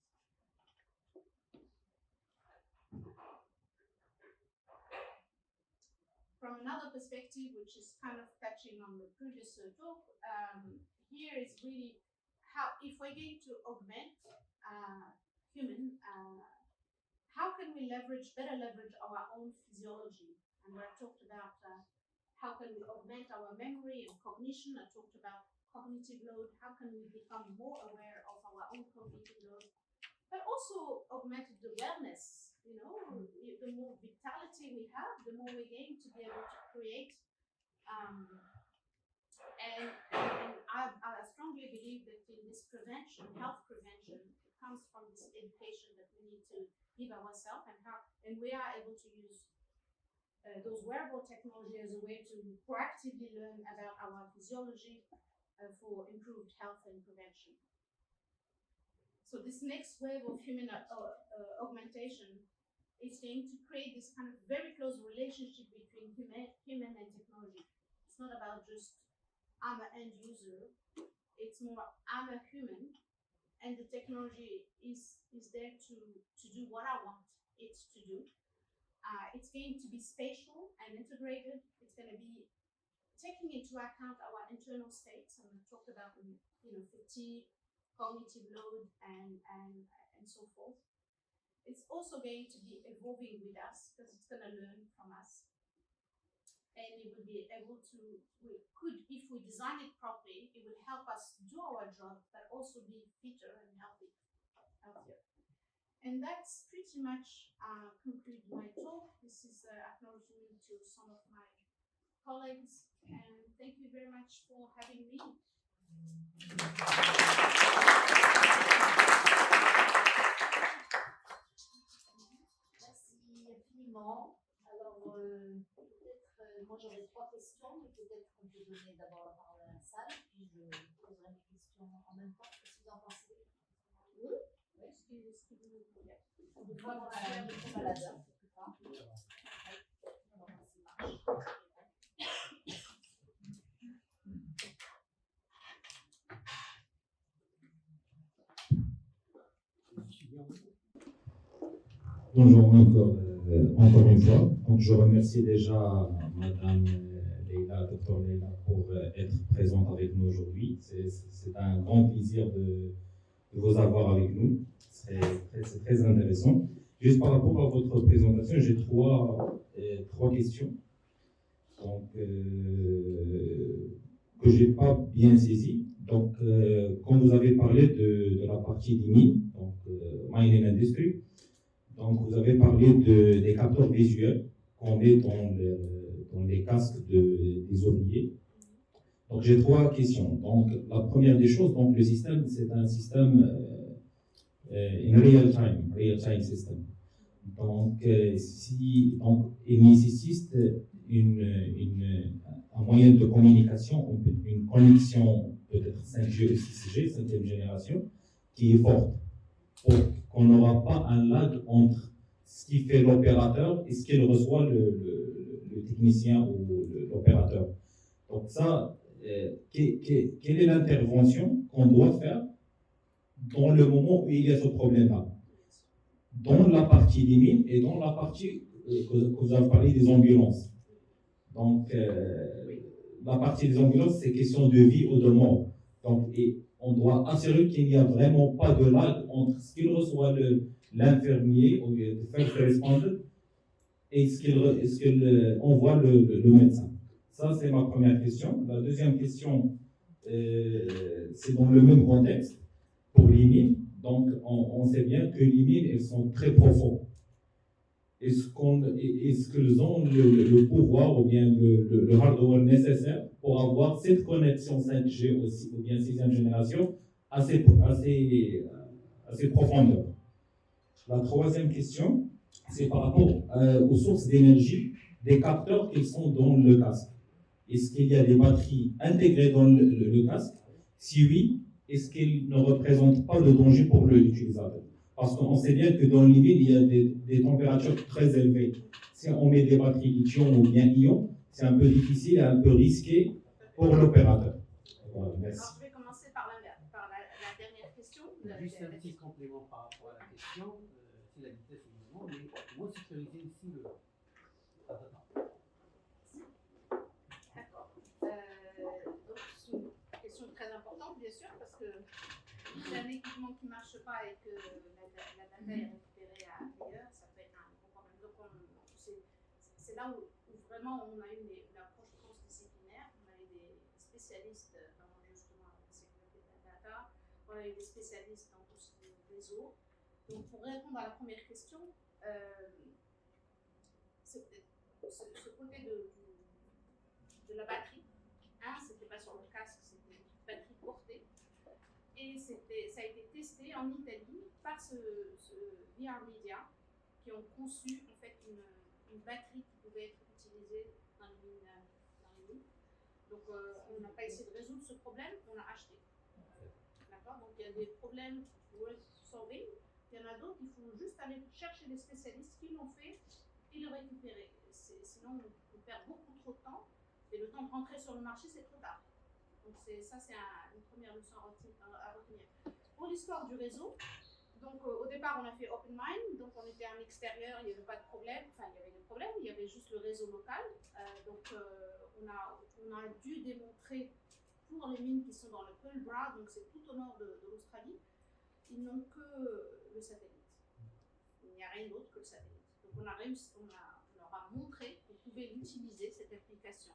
B: From another perspective, which is kind of touching on the previous talk, here is really how, if we're going to augment human, how can we better leverage our own physiology? And I talked about how can we augment our memory and cognition. I talked about cognitive load. How can we become more aware of our own cognitive load? But also augmented awareness. You know, the more vitality we have, the more we're going to be able to create. And I strongly believe that in this prevention, health prevention, it comes from this education that we need to give ourselves, and we are able to use those wearable technology as a way to proactively learn about our physiology for improved health and prevention. So this next wave of human augmentation is going to create this kind of very close relationship between human and technology. It's not about just I'm an end user, it's more I'm a human and the technology is there to do what I want it to do. It's going to be spatial and integrated. It's going to be taking into account our internal states, and we talked about fatigue, cognitive load, and so forth. It's also going to be evolving with us because it's going to learn from us, and it will be able to. If we design it properly, it will help us do our job, but also be fitter and healthier. And that's pretty much conclude my talk. This is acknowledgement to some of my colleagues, and thank you very much for having me.
A: Merci infiniment. Alors, peut-être, moi j'aurais 3 questions, mais peut-être qu'on peut donner d'abord la parole à la salle, puis je poserai mes questions en même temps. Qu'est-ce que vous en pensez? Oui. Est-ce que vous voulez? On peut pas avoir un micro-baladeur, quelque part.
F: Bonjour encore une fois. Donc, je remercie déjà Madame Leila, Dr Leila, pour être présente avec nous aujourd'hui. C'est un grand plaisir de vous avoir avec nous. C'est très intéressant. Juste par rapport à votre présentation, j'ai trois questions donc, que je n'ai pas bien saisies. Donc, quand vous avez parlé de la partie des mines, donc mining industry, donc vous avez parlé des capteurs visuels qu'on met dans les casques des ouvriers. Donc, j'ai trois questions. Donc, la première des choses, donc le système, c'est un système in real time system. Donc, il nécessite un moyen de communication, une connexion peut-être 5G ou 6G, 5e génération, qui est forte, pour qu'on n'aura pas un lag entre ce qui fait l'opérateur et ce qu'il reçoit le technicien ou l'opérateur. Donc ça, quelle est l'intervention qu'on doit faire dans le moment où il y a ce problème-là, dans la partie des mines et dans la partie que vous avez parlé des ambulances. Donc, la partie des ambulances, c'est question de vie ou de mort. Donc, et on doit assurer qu'il n'y a vraiment pas de lag entre ce qu'il reçoit l'infirmier ou le first responder et ce qu'il envoie le médecin. Ça, c'est ma première question. La deuxième question, c'est dans le même contexte pour les mines. Donc, on sait bien que les mines, elles sont très profondes. Est-ce qu'ils ont le pouvoir ou bien le hardware nécessaire pour avoir cette connexion 5G aussi, ou bien 6e génération assez profondeur? La troisième question, c'est par rapport aux sources d'énergie des capteurs qui sont dans le casque. Est-ce qu'il y a des batteries intégrées dans le casque? Si oui, est-ce qu'elles ne représentent pas de danger pour l'utilisateur? Parce qu'on sait bien que dans les mines, il y a des températures très élevées. Si on met des batteries lithium ou bien ion, c'est un peu difficile et un peu risqué pour l'opérateur. Voilà, merci.
B: Alors, je vais commencer par la dernière question.
G: Juste un petit complément par rapport à la question, c'est la vitesse évidemment, mais comment sécuriser ici le...
B: D'accord. Donc, c'est une question très importante, bien sûr, parce que si un équipement qui ne marche pas et que la data est récupérée ailleurs, ça peut être un gros problème. Donc, c'est là où vraiment on a eu une approche transdisciplinaire. On a eu des spécialistes dans justement la sécurité de la data, on a eu des spécialistes dans tout ce qui est réseau. Donc, pour répondre à la première question, ce côté de la batterie, c'était pas sur le casque, c'était une batterie portée. Et ça a été testé en Italie par ce VR Media qui ont conçu en fait une batterie qui pouvait être utilisée dans les mines. Donc on n'a pas essayé de résoudre ce problème, on a acheté. D'accord. Donc il y a des problèmes worth solving, il y en a d'autres, il faut juste aller chercher des spécialistes qui l'ont fait et le récupérer. Sinon on perd beaucoup trop de temps et le temps de rentrer sur le marché c'est trop tard. Donc ça c'est une première leçon à retenir. Pour l'histoire du réseau, donc au départ on a fait OpenMine, donc on était en extérieur, il n'y avait pas de problème, enfin il y avait des problèmes, il y avait juste le réseau local. Donc on a dû démontrer pour les mines qui sont dans le Pilbara, donc c'est tout au nord de l'Australie, ils n'ont que le satellite. Il n'y a rien d'autre que le satellite. Donc on leur a montré qu'on pouvait l'utiliser, cette application,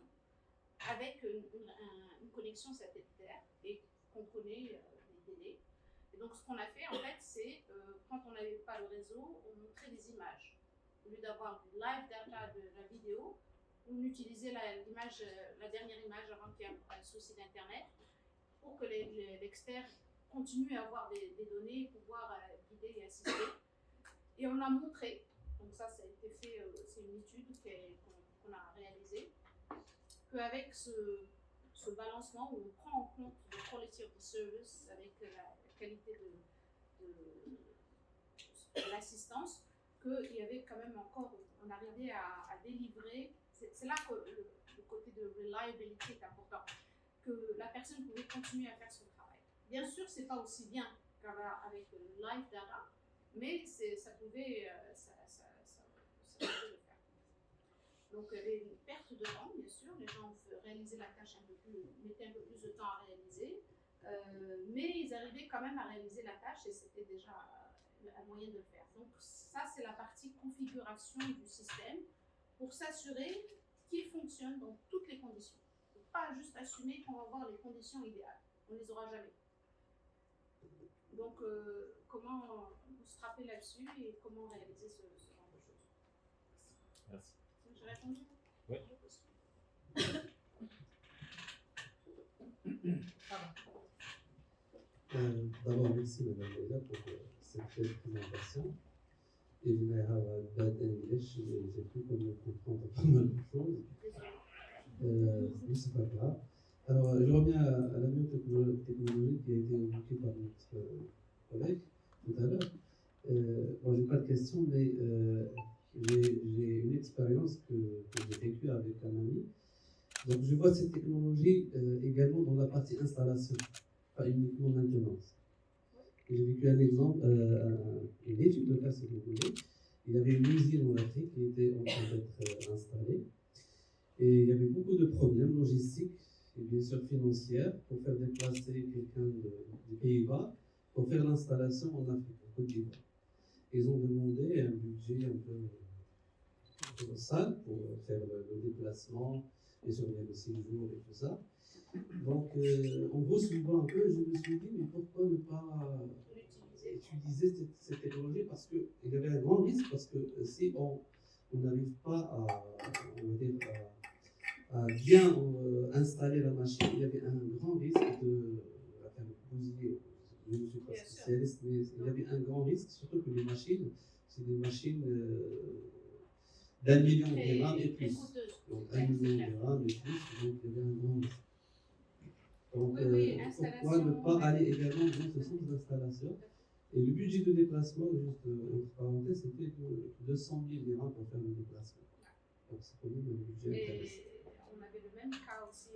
B: avec une connexion satellitaire et qu'on connaît les délais. Et donc ce qu'on a fait en fait, c'est quand on n'avait pas le réseau, on montrait des images. Au lieu d'avoir du live data de la vidéo, on utilisait la dernière image avant qu'il y ait un souci d'internet pour que l'expert continue à avoir des données, pouvoir guider et assister. Et on a montré, donc ça a été fait, c'est une étude qu'on a réalisée, qu'avec ce balancement où on prend en compte le quality of the service avec la qualité de l'assistance, qu'il y avait quand même encore, on arrivait à délivrer. C'est là que le côté de reliability est important, que la personne pouvait continuer à faire son travail. Bien sûr, c'est pas aussi bien qu'avec le live data, mais ça possibilité de le faire. Donc, il y avait une perte de temps, bien sûr. Les gens réalisaient la tâche mettaient un peu plus de temps à réaliser. Mais ils arrivaient quand même à réaliser la tâche et c'était déjà un moyen de le faire. Donc, ça, c'est la partie configuration du système pour s'assurer qu'il fonctionne dans toutes les conditions. Il ne faut pas juste assumer qu'on va avoir les conditions idéales. On ne les aura jamais. Donc, comment se trapper là-dessus et comment réaliser ce genre de choses.
F: Merci.
B: J'ai répondu?
F: Oui.
H: D'abord, merci Madame Leila pour cette belle présentation. Even I have a bad English, j'ai pu comprendre pas mal de choses. Mais c'est pas grave. Alors, je reviens à la biotechnologie qui a été évoquée par notre collègue tout à l'heure. Bon, j'ai pas de question, mais j'ai une expérience que j'ai vécue avec un ami. Donc, je vois cette technologie également dans la partie installation, pas uniquement maintenance. J'ai vécu un exemple, une étude de cas, si vous voulez. Il y avait une usine en Afrique qui était en train d'être installée. Et il y avait beaucoup de problèmes logistiques et bien sûr financiers pour faire déplacer quelqu'un des Pays-Bas pour faire l'installation en Afrique, en Côte d'Ivoire. Ils ont demandé un budget un peu colossal pour faire le déplacement, et sur les 6 jours et tout ça. Donc, en gros, suivant un peu, je me suis dit, mais pourquoi ne pas utiliser cette technologie? Parce qu'il y avait un grand risque, parce que si on n'arrive pas à bien installer la machine, il y avait un grand risque de la faire bousiller. Je ne suis pas spécialiste, mais il y avait un grand risque, surtout que les machines, c'est des machines d'1 million de dirhams et plus. Donc 1 million de dirhams et plus, donc il y avait un grand risque. Donc pourquoi ne pas aller également dans ce sens d'installation? Et le budget de déplacement, juste entre parenthèses, c'était de 200 000 dirhams pour faire le déplacement. Donc c'est quand même un budget intéressant.
B: On avait le même cas aussi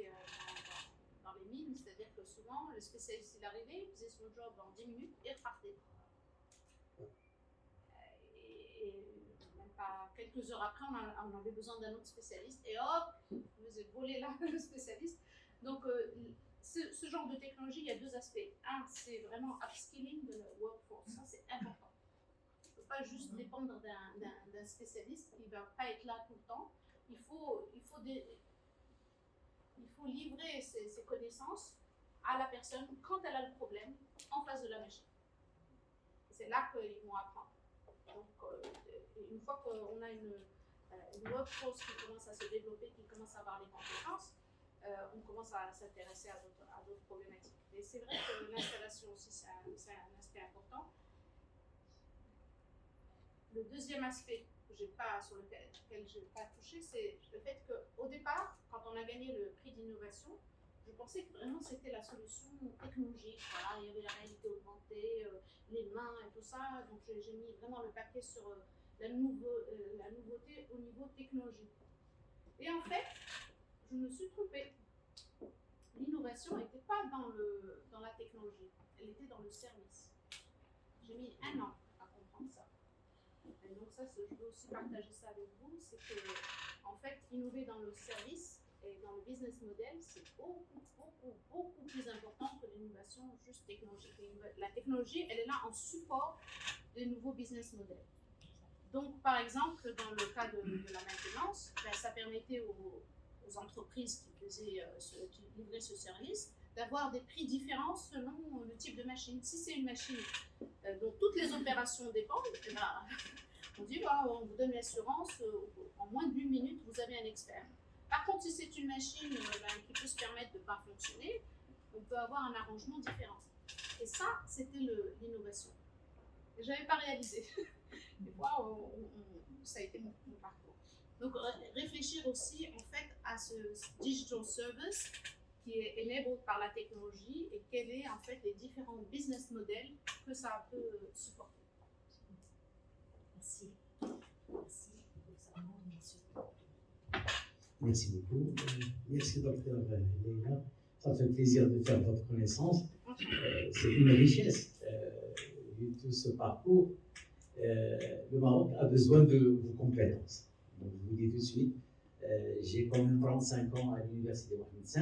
B: dans les mines, c'est-à-dire que souvent le spécialiste il arrivait, il faisait son job en 10 minutes et repartait. Et même pas quelques heures après, on avait besoin d'un autre spécialiste et hop, on faisait voler là le spécialiste. Donc ce genre de technologie, il y a 2 aspects. Un, c'est vraiment upskilling de la workforce, ça c'est important. On ne peut pas juste dépendre d'un spécialiste qui ne va pas être là tout le temps. Il faut livrer ses connaissances à la personne quand elle a le problème en face de la machine. C'est là qu'ils vont apprendre. Donc, une fois qu'on a une workforce qui commence à se développer, qui commence à avoir les compétences, on commence à s'intéresser à d'autres problématiques. Et c'est vrai que l'installation aussi, c'est un aspect important. Le deuxième aspect sur lequel je n'ai pas touché, c'est le fait qu'au départ, quand on a gagné le prix d'innovation, je pensais que vraiment c'était la solution technologique. Voilà, il y avait la réalité augmentée, les mains et tout ça. Donc j'ai mis vraiment le paquet sur la nouveauté au niveau technologique. Et en fait, je me suis trompée. L'innovation n'était pas dans la technologie, elle était dans le service. J'ai mis 1 an à comprendre ça. Et donc ça, je veux aussi partager ça avec vous, c'est que en fait, innover dans le service et dans le business model, c'est beaucoup plus important que l'innovation juste technologique. La technologie, elle est là en support des nouveaux business models. Donc, par exemple, dans le cas de la maintenance, ça permettait aux entreprises qui livraient ce service d'avoir des prix différents selon le type de machine. Si c'est une machine dont toutes les opérations dépendent, on dit on vous donne l'assurance, en moins d'1 minute, vous avez un expert. Par contre, si c'est une machine qui peut se permettre de ne pas fonctionner, on peut avoir un arrangement différent. Et ça, c'était l'innovation. Et je n'avais pas réalisé. Et moi, ça a été mon parcours. Donc, réfléchir aussi, en fait, à ce digital service qui est enabled par la technologie et quels sont, en fait, les différents business models que ça peut supporter.
I: Merci. Merci.
J: Merci beaucoup. Merci, docteur Leila. Ça fait plaisir de faire votre connaissance. C'est une richesse, vu tout ce parcours. le Maroc a besoin de vos compétences. Donc, je vous dis tout de suite, j'ai quand même 35 ans à l'université Mohamed V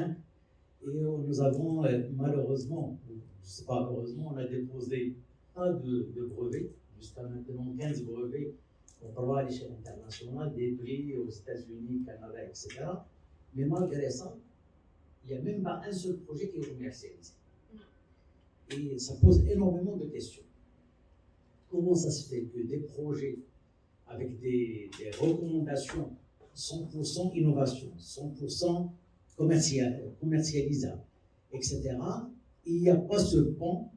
J: et nous avons malheureusement, je ne sais pas heureusement, on a déposé pas de brevets, jusqu'à maintenant 15 brevets qu'on prévoit à l'échelle internationale, des prix aux États-Unis, Canada, etc. Mais malgré ça, il n'y a même pas un seul projet qui est commercialisé. Et ça pose énormément de questions. Comment ça se fait que des projets avec des recommandations 100% innovation, 100% commercialisable, etc., il n'y a pas ce pont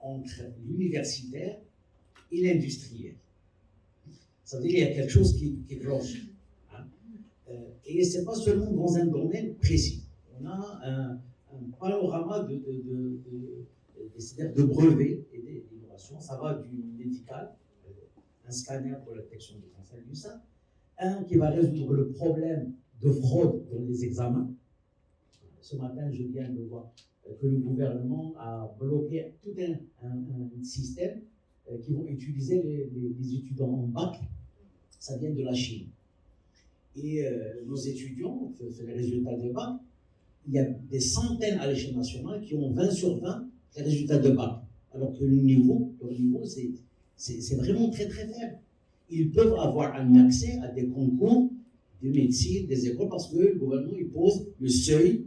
J: entre l'universitaire et l'industriel. Ça veut dire qu'il y a quelque chose qui cloche. Hein. Et ce n'est pas seulement dans un domaine précis. On a un panorama de brevets et d'innovation. Ça va du médical, un scanner pour la détection du cancer du sein, un qui va résoudre le problème de fraude dans les examens. Ce matin, je viens de voir que le gouvernement a bloqué tout un système qui vont utiliser les étudiants en bac. Ça vient de la Chine. Et nos étudiants, c'est les résultats de bac, il y a des centaines à l'échelle nationale qui ont 20 sur 20 les résultats de bac. Alors que leur niveau, c'est vraiment très très faible. Ils peuvent avoir un accès à des concours de médecine, des écoles, parce que le gouvernement il pose le seuil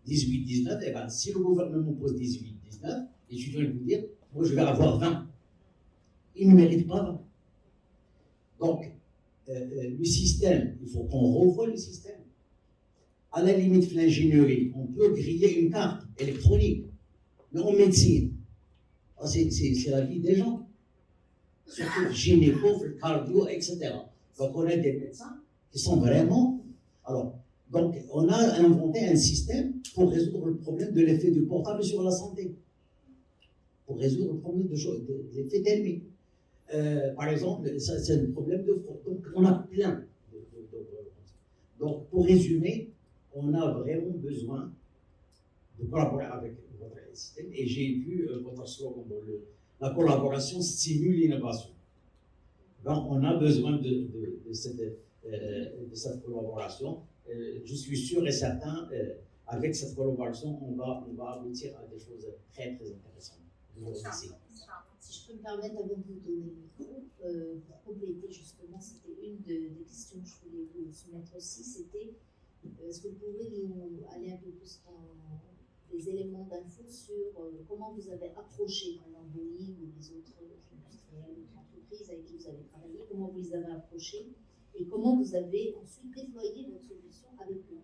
J: 18-19. Et bien, si le gouvernement pose 18-19, l'étudiant il peut dire, moi je vais avoir 20. Il ne mérite pas 20. Donc, le système, il faut qu'on revoie le système. À la limite, l'ingénierie, on peut griller une carte électronique, mais en médecine, c'est la vie des gens. Surtout gynéco, cardio, etc. Donc, on a des médecins qui sont vraiment. Alors, donc, on a inventé un système pour résoudre le problème de l'effet du portable sur la santé. Pour résoudre le problème de l'effet thermique. Par exemple, ça, c'est le problème de fraude. Donc, on a plein de donc, pour résumer, on a vraiment besoin de collaborer avec votre système. Et j'ai vu votre slogan, la collaboration stimule l'innovation. Donc, on a besoin de cette collaboration. Je suis sûr et certain, avec cette collaboration, on va aboutir à des choses très, très intéressantes. Je vous remercie.
A: Si je peux me permettre avant de vous donner le micro, pour compléter justement, c'était une des questions que je voulais vous soumettre aussi, c'était est-ce que vous pouvez nous aller un peu plus dans des éléments d'info sur comment vous avez approché, par exemple, Boeing ou les autres industriels, autres entreprises avec qui vous avez travaillé, comment vous les avez approchés et comment vous avez ensuite déployé votre solution avec eux.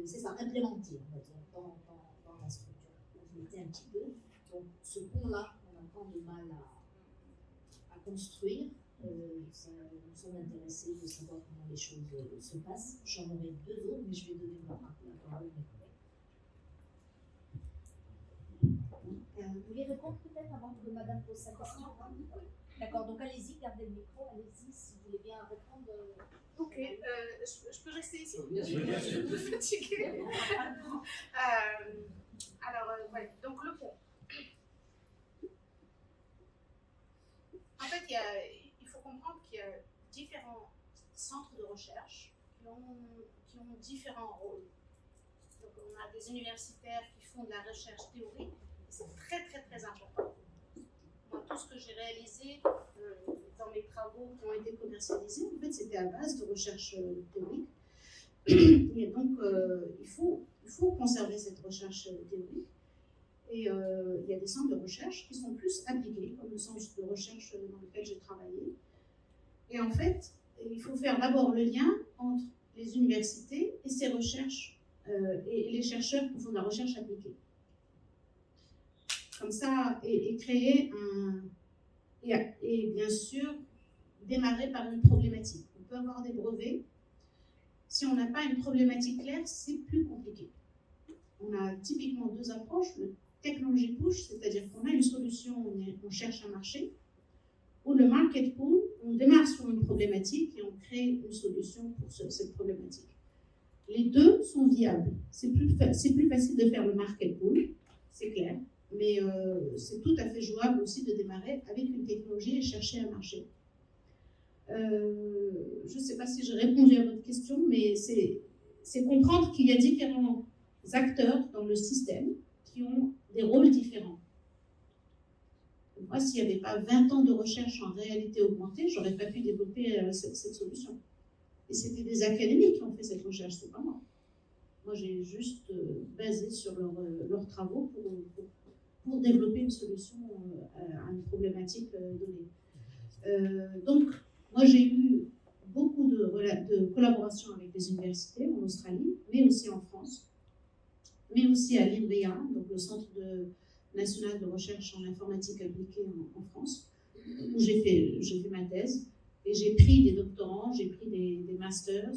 A: C'est ça, implémenté, on va dire, dans la structure. Vous mettez un petit peu. Donc, ce pont-là, on a tant de mal à construire. Nous sommes intéressés de savoir comment les choses se passent. J'en aurai deux autres, mais je vais donner la parole à mes collègues. Vous voulez répondre peut-être avant que Madame pose sa question? D'accord, donc allez-y, gardez le micro, allez-y si vous voulez bien répondre.
B: Ok, je peux rester ici?
G: Bien sûr.
B: Je suis un peu fatiguée. Ouais, donc le pont. En fait, il faut comprendre qu'il y a différents centres de recherche qui ont différents rôles. Donc, on a des universitaires qui font de la recherche théorique, et c'est très, très, très important. Moi, tout ce que j'ai réalisé dans mes travaux qui ont été commercialisés, en fait, c'était à base de recherche théorique. Et donc, il faut conserver cette recherche théorique. Et il y a des centres de recherche qui sont plus appliqués, comme le centre de recherche dans lequel j'ai travaillé. Et en fait, il faut faire d'abord le lien entre les universités et ces recherches, et les chercheurs qui font de la recherche appliquée. Comme ça, et créer et bien sûr, démarrer par une problématique. On peut avoir des brevets. Si on n'a pas une problématique claire, c'est plus compliqué. On a typiquement deux approches. Le technology push, c'est-à-dire qu'on a une solution, on cherche un marché, ou le market pull, on démarre sur une problématique et on crée une solution pour cette problématique. Les deux sont viables. C'est plus facile de faire le market pull, c'est clair. Mais c'est tout à fait jouable aussi de démarrer avec une technologie et chercher un marché. Je ne sais pas si j'ai répondu à votre question, mais c'est comprendre qu'il y a différents acteurs dans le système qui ont des rôles différents. Moi, s'il n'y avait pas 20 ans de recherche en réalité augmentée, je n'aurais pas pu développer cette solution. Et c'était des académiques qui ont fait cette recherche, c'est pas moi. Moi, j'ai juste basé sur leurs travaux pour développer une solution à une problématique donnée. Donc, moi, j'ai eu beaucoup de collaborations avec les universités en Australie, mais aussi en France, mais aussi à l'INRIA, donc le Centre national de recherche en informatique appliquée en France, où j'ai fait ma thèse, et j'ai pris des doctorants, j'ai pris des masters,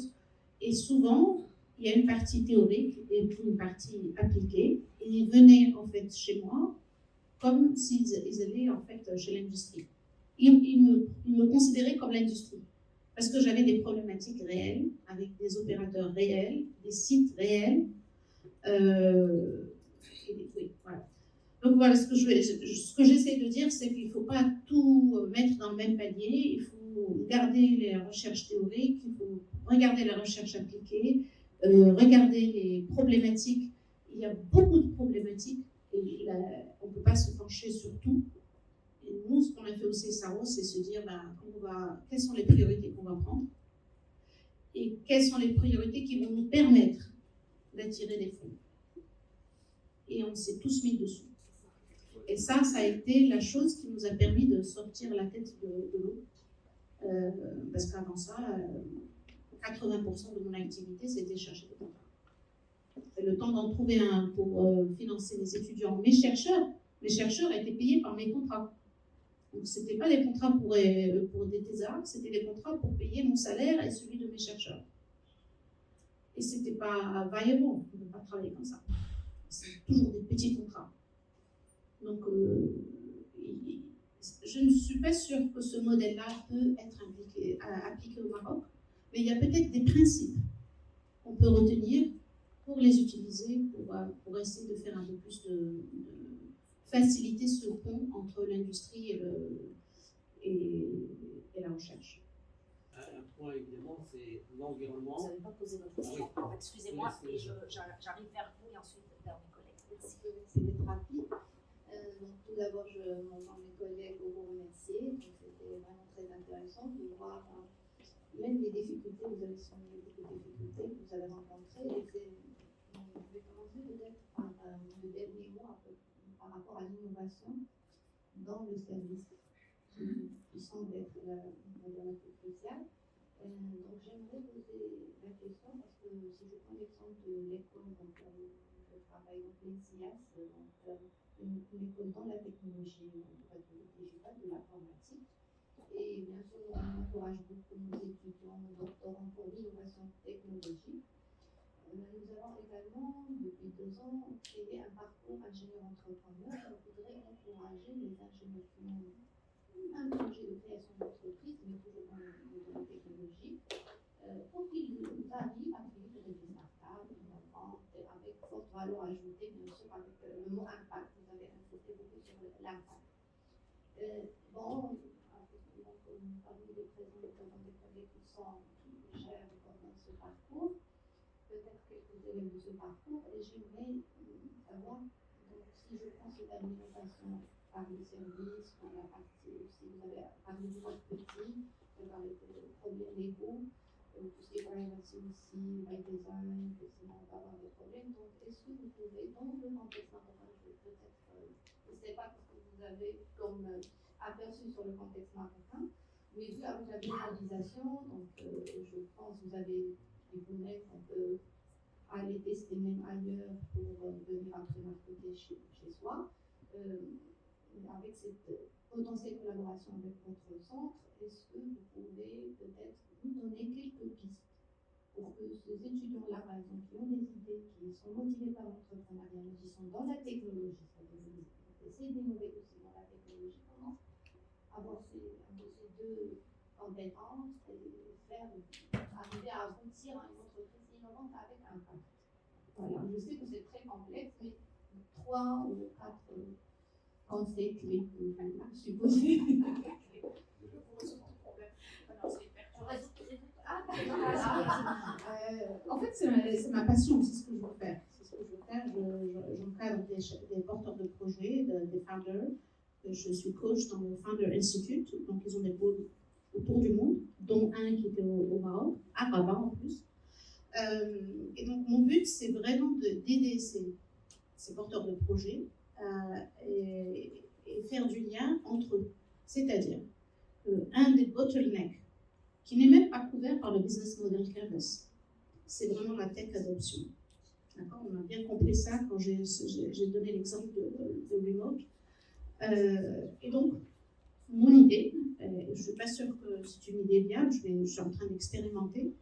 B: et souvent, il y a une partie théorique et une partie appliquée, et ils venaient en fait chez moi comme s'ils allaient en fait chez l'industrie. Ils me considéraient comme l'industrie, parce que j'avais des problématiques réelles, avec des opérateurs réels, des sites réels, oui, voilà. Donc voilà, ce que j'essaie de dire, c'est qu'il ne faut pas tout mettre dans le même panier, il faut garder les recherches théoriques, il faut regarder la recherche appliquée, regarder les problématiques. Il y a beaucoup de problématiques, et on ne peut pas se pencher sur tout. Et nous, ce qu'on a fait au CSAO, c'est se dire quelles sont les priorités qu'on va prendre, et quelles sont les priorités qui vont nous permettre d'attirer des fonds. Et on s'est tous mis dessus. Et ça a été la chose qui nous a permis de sortir la tête de l'eau. Parce qu'avant ça, 80% de mon activité, c'était chercher des contrats. Et le temps d'en trouver un pour financer mes étudiants. Mes chercheurs étaient payés par mes contrats. Donc, ce n'était pas des contrats pour des thésards, c'était des contrats pour payer mon salaire et celui de mes chercheurs. Et ce n'était pas viable, on ne peut pas travailler comme ça. C'est toujours des petits contrats. Donc, je ne suis pas sûre que ce modèle-là peut être appliqué au Maroc, mais il y a peut-être des principes qu'on peut retenir pour les utiliser, pour essayer de faire un peu plus de faciliter ce pont entre l'industrie et la recherche.
G: Un point évidemment, c'est l'environnement.
A: Vous n'avez pas posé votre question.
G: Ah oui.
A: Excusez-moi, et j'arrive vers vous et ensuite vers mes collègues.
I: Merci de d'être rapide. Donc, tout d'abord, je m'entends mes collègues pour vous remercier. C'était vraiment très intéressant de voir même les difficultés, vous avez souligné beaucoup de difficultés que vous avez rencontrées. Et je vais commencer peut-être par le dernier mot par rapport à l'innovation dans le service, qui semble être la plus cruciale. Donc, j'aimerais poser la question parce que si je prends l'exemple de l'école, donc je travaille dans l'INSIAS, donc une école dans la technologie, du digital, de l'informatique. Et bien sûr, on encourage beaucoup nos étudiants, nos doctorants pour l'innovation technologique. Nous avons également, depuis 2 ans, créé un parcours ingénieur-entrepreneur. On voudrait encourager les ingénieurs qui ont un projet de création d'entreprise, mais toujours dans le domaine technologique, pour qu'ils arrivent à créer peut-être des startups, innovantes, avec forte valeur ajoutée, bien sûr, avec le mot impact. Vous avez insisté beaucoup sur l'impact. Parmi les présents, des collègues qui gèrent et coordonnent ce parcours, peut-être quelques élèves de ce parcours, et j'aimerais savoir, donc, si je pense à l'innovation par les services, par la partie aussi, vous avez parlé du marketing, vous avez parlé des problèmes légaux, tout ce qui est privacy aussi, by design, sinon on va avoir des problèmes. Donc, est-ce que vous pouvez, dans le contexte marocain, peut-être, je ne sais pas ce que vous avez comme aperçu sur le contexte marocain, mais vu avec la globalisation, donc je pense que vous avez dit vous-même qu'on peut aller tester même ailleurs pour venir après marketer chez soi. Avec cette potentielle collaboration avec votre centre, est-ce que vous pouvez peut-être nous donner quelques pistes pour que ces étudiants-là, par exemple, qui ont des idées, qui sont motivés par l'entrepreneuriat, mais qui sont dans la technologie, c'est-à-dire essayer d'innover aussi dans la technologie, comment avoir ces 2 compétences et arriver à aboutir à une entreprise innovante avec impact. Voilà, je sais que c'est très complexe, mais 3 ou 4
B: conseils clés que vous supposez. En fait, c'est ma passion, c'est ce que je veux faire. J'encadre des porteurs de projets, des founders. Je suis coach dans le Founder Institute, donc ils ont des pôles autour du monde, dont un qui était au Maroc, à Rabat en plus. Et donc mon but, c'est vraiment d'aider ces porteurs de projets et faire du lien entre eux. C'est-à-dire un des bottlenecks qui n'est même pas couvert par le business model Canvas, c'est vraiment la tech adoption. D'accord, on a bien compris ça quand j'ai donné l'exemple de Remote. Et donc, mon idée, je ne suis pas sûre que c'est une idée viable, je suis en train d'expérimenter,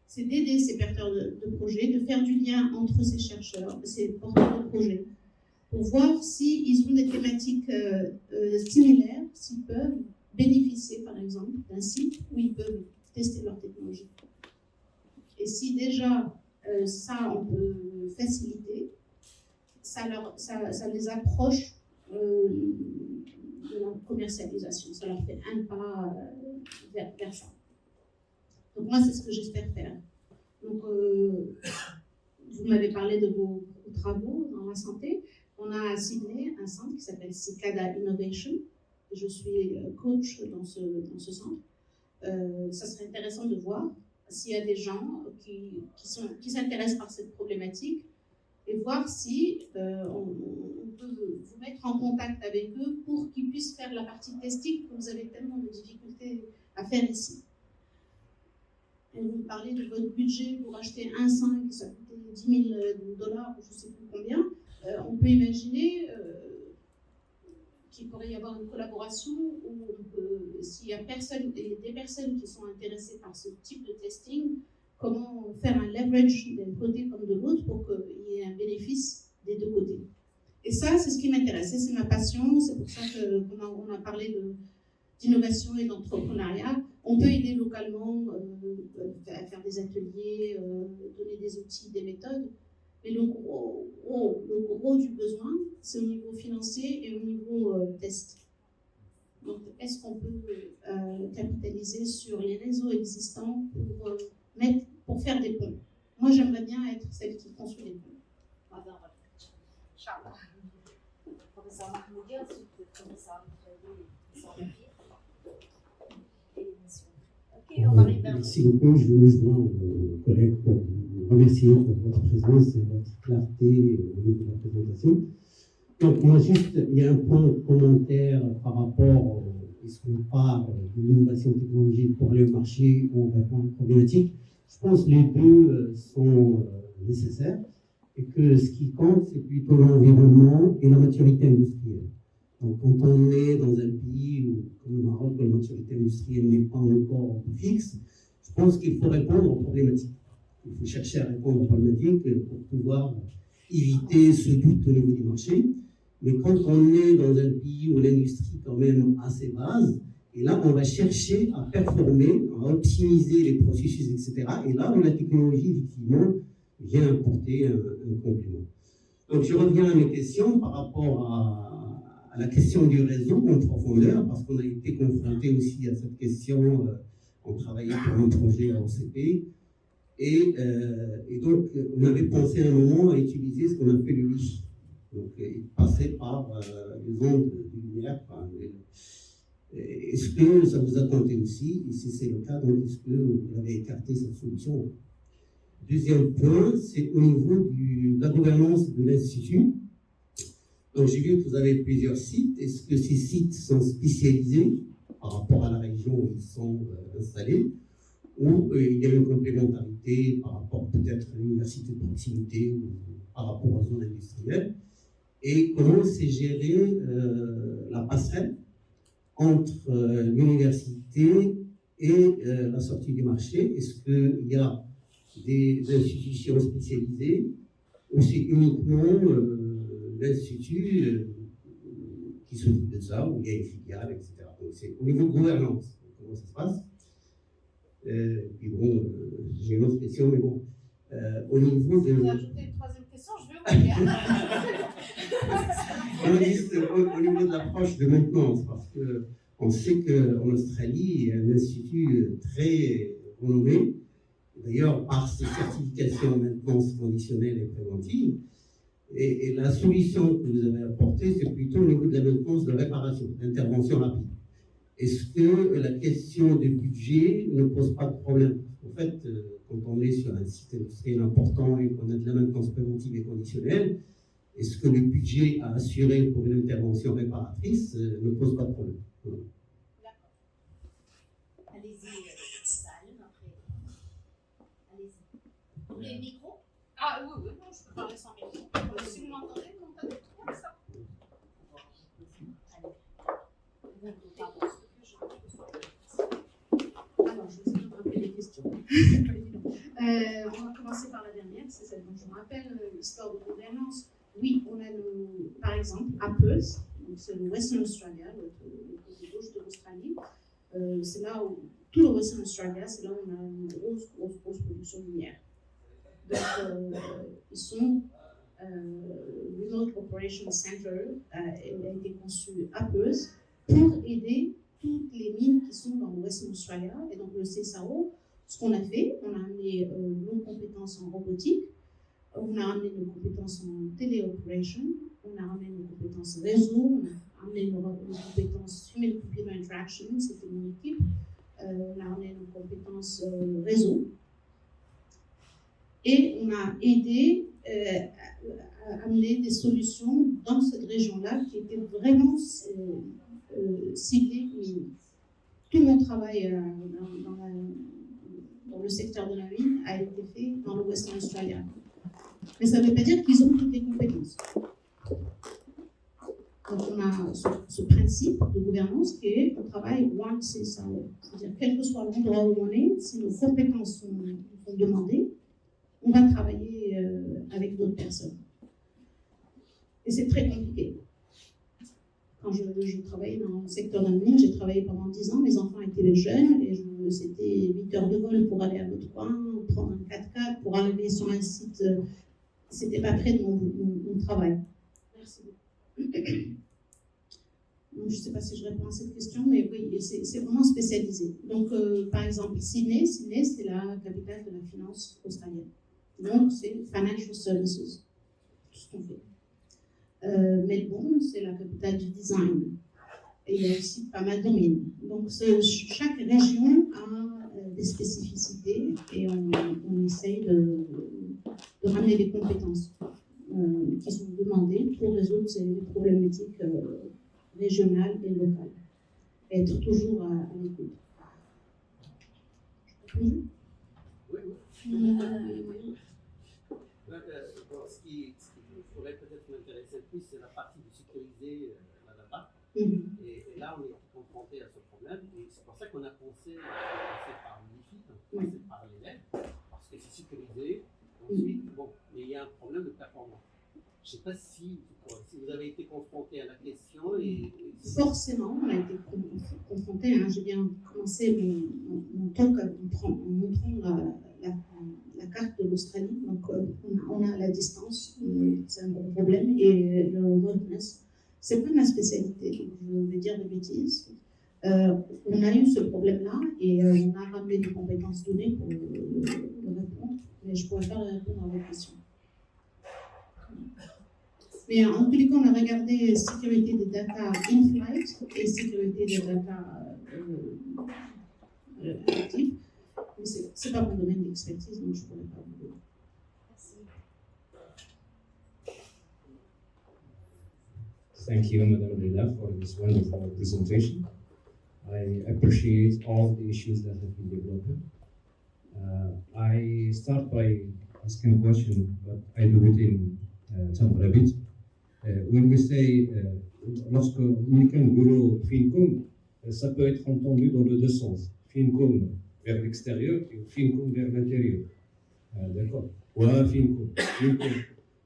B: c'est d'aider ces porteurs de projets, de faire du lien entre ces chercheurs, ces porteurs de projets, pour voir s'ils ont des thématiques similaires, s'ils peuvent bénéficier, par exemple, d'un site où ils peuvent tester leur technologie. Et si déjà ça, on peut faciliter, ça les approche de la commercialisation, ça leur fait un pas vers ça. Donc moi, c'est ce que j'espère faire. Donc, vous m'avez parlé de vos travaux dans la santé. On a à Sydney un centre qui s'appelle Cicada Innovation. Je suis coach dans ce centre. Ça serait intéressant de voir s'il y a des gens qui s'intéressent par cette problématique et voir si on peut vous mettre en contact avec eux pour qu'ils puissent faire la partie testing que vous avez tellement de difficultés à faire ici. Et vous me parlez de votre budget pour acheter un sein qui ça coûtait $10 000, je ne sais plus combien. On peut imaginer qu'il pourrait y avoir une collaboration où s'il y a des personnes qui sont intéressées par ce type de testing, comment faire un leverage d'un côté comme de l'autre pour qu'il y ait un bénéfice des deux côtés. Et ça, c'est ce qui m'intéresse, c'est ma passion, c'est pour ça qu'on a parlé d'innovation et d'entrepreneuriat. On peut aider localement à faire des ateliers, donner des outils, des méthodes, mais le gros du besoin, c'est au niveau financier et au niveau test. Donc, est-ce qu'on peut capitaliser sur les réseaux existants pour faire des ponts? Moi, j'aimerais bien être celle qui construit les ponts.
A: Inch'Allah. Professeur Mahmoudi, ensuite le professeur Michel et on arrive vers
H: Merci beaucoup. Je vous rejoins aux collègues pour vous remercier pour votre présence et votre clarté au niveau de la présentation. Donc, moi, juste, il y a un point de commentaire par rapport à ce qu'on parle de l'innovation technologique pour aller au marché ou on répond à une problématique. Je pense que les deux sont nécessaires et que ce qui compte, c'est plutôt l'environnement et la maturité industrielle. Donc, quand on est dans un pays comme le Maroc, où la maturité industrielle n'est pas encore fixe, je pense qu'il faut répondre aux problématiques. Il faut chercher à répondre aux problématiques pour pouvoir éviter ce doute au niveau du marché. Mais quand on est dans un pays où l'industrie quand même a ses bases, et là, on va chercher à performer, à optimiser les processus, etc. Et là, la technologie, effectivement, vient apporter un complément. Donc, je reviens à mes questions par rapport à la question du réseau en profondeur, parce qu'on a été confronté aussi à cette question, on travaillait pour un projet à OCP, et donc on avait pensé à un moment à utiliser ce qu'on appelle le Wi-Fi. Donc il passait par les ondes de lumière. Est-ce que ça vous a tenté aussi? Et si c'est le cas, donc est-ce que vous avez écarté cette solution? Deuxième point, c'est au niveau de la gouvernance de l'Institut. Donc, j'ai vu que vous avez plusieurs sites. Est-ce que ces sites sont spécialisés par rapport à la région où ils sont installés, ou il y a une complémentarité par rapport peut-être à l'université de proximité ou par rapport aux zones industrielles? Et comment c'est géré la passerelle entre l'université et la sortie du marché? Est-ce qu'il y a des institutions spécialisées ou c'est uniquement l'institut qui s'occupe de ça, où il y a une filiale, etc. Donc c'est au niveau de gouvernance, comment ça se passe. Puis bon, j'ai une autre question, mais bon, au niveau de...
B: Vous avez ajouté une troisième question, je vais oublier.
H: analyste au niveau de l'approche de maintenance, parce qu'on sait qu'en Australie, il y a un institut très renommé, d'ailleurs par ses certifications en maintenance conditionnelle et préventive. Et la solution que vous avez apportée, c'est plutôt au niveau de la maintenance de réparation, d'intervention rapide. Est-ce que la question du budget ne pose pas de problème? En fait, quand on est sur un site industriel important et qu'on a de la maintenance préventive et conditionnelle, est-ce que le budget à assurer pour une intervention réparatrice ne pose pas de problème?
A: D'accord. Allez-y, Salim, après. Allez-y. Vous voulez le micro?
B: Ah oui, oui, non, je peux parler sans micro. Si vous m'entendez, vous m'entendez trop, ça? Alors, je vais essayer de rappeler les questions. On va commencer par la dernière, c'est celle dont je me rappelle, l'histoire de gouvernance. Oui, on a par exemple, Apples, c'est le Western Australia, le côté gauche de l'Australie. C'est là où, tout le Western Australia, c'est là où on a une grosse production minière. Donc, ils sont, Remote Operation Center a été conçu à Perth pour aider toutes les mines qui sont dans le Western Australia. Et donc, le CSAO, ce qu'on a fait, on a amené nos compétences en robotique, on a amené nos compétences en téléoperation, on a amené nos compétences réseau, on a amené nos compétences human-computer interaction, c'était mon équipe, on a amené nos compétences réseau. Et on a aidé à amener des solutions dans cette région-là qui étaient vraiment ciblées mine. Tout mon travail dans le secteur de la mine a été fait dans le Western Australia. Mais ça ne veut pas dire qu'ils ont toutes les compétences. Donc on a ce principe de gouvernance qui est on travaille one CSAO. C'est-à-dire quel que soit l'endroit où on est, si nos compétences sont demandées, on va travailler avec d'autres personnes. Et c'est très compliqué. Quand je travaillais dans le secteur de la mine, j'ai travaillé pendant 10 ans, mes enfants étaient jeunes, et c'était 8 heures de vol pour aller à l'autre coin, prendre un 4x4 pour arriver sur un site. C'était pas près de mon travail. Merci beaucoup. Donc, je ne sais pas si je réponds à cette question, mais oui, c'est vraiment spécialisé. Donc, par exemple, Sydney, c'est la capitale de la finance australienne. Donc, c'est Financial Services, tout ce qu'on fait. Melbourne, c'est la capitale du design. Et il y a aussi pas mal de mines. Donc, chaque région a des spécificités et on essaye de ramener des compétences qui sont demandées pour résoudre ces problématiques régionales et locales. Et être toujours à l'écoute.
G: Oui, oui. Ce qui pourrait peut-être m'intéresser plus, c'est la partie de sécuriser la data. Et là, on est confronté à ce problème. Et c'est pour ça qu'on a pensé par l'IFIT, par l'élève, parce que c'est sécurisé. Ensuite, bon, mais il y a un problème de performance. Je ne sais pas si vous avez été confronté à la question.
B: Forcément, on a été confronté. J'ai bien commencé mon talk en montrant la carte de l'Australie. Donc, on a la distance, c'est un gros problème. Et le remoteness, ce n'est pas ma spécialité, donc je vais dire des bêtises. On a eu ce problème-là et on a ramené des compétences données pour le répondre. Mais je ne pourrais pas répondre à votre question. Mais en tous les cas, on a regardé sécurité des data in-flight et sécurité des data actives. Mais ce n'est pas mon domaine d'expertise, donc je ne pourrais pas vous dire.
K: Thank you, Madame Leila, for this wonderful presentation. I appreciate all the issues that have been developed. I start by asking a question, but I do it in some Arabic. When we say, lorsque Unican Golo Fincom, ça peut être entendu dans les deux sens. Fincom vers l'extérieur et Fincom vers l'intérieur. D'accord? Ouais, Fincom.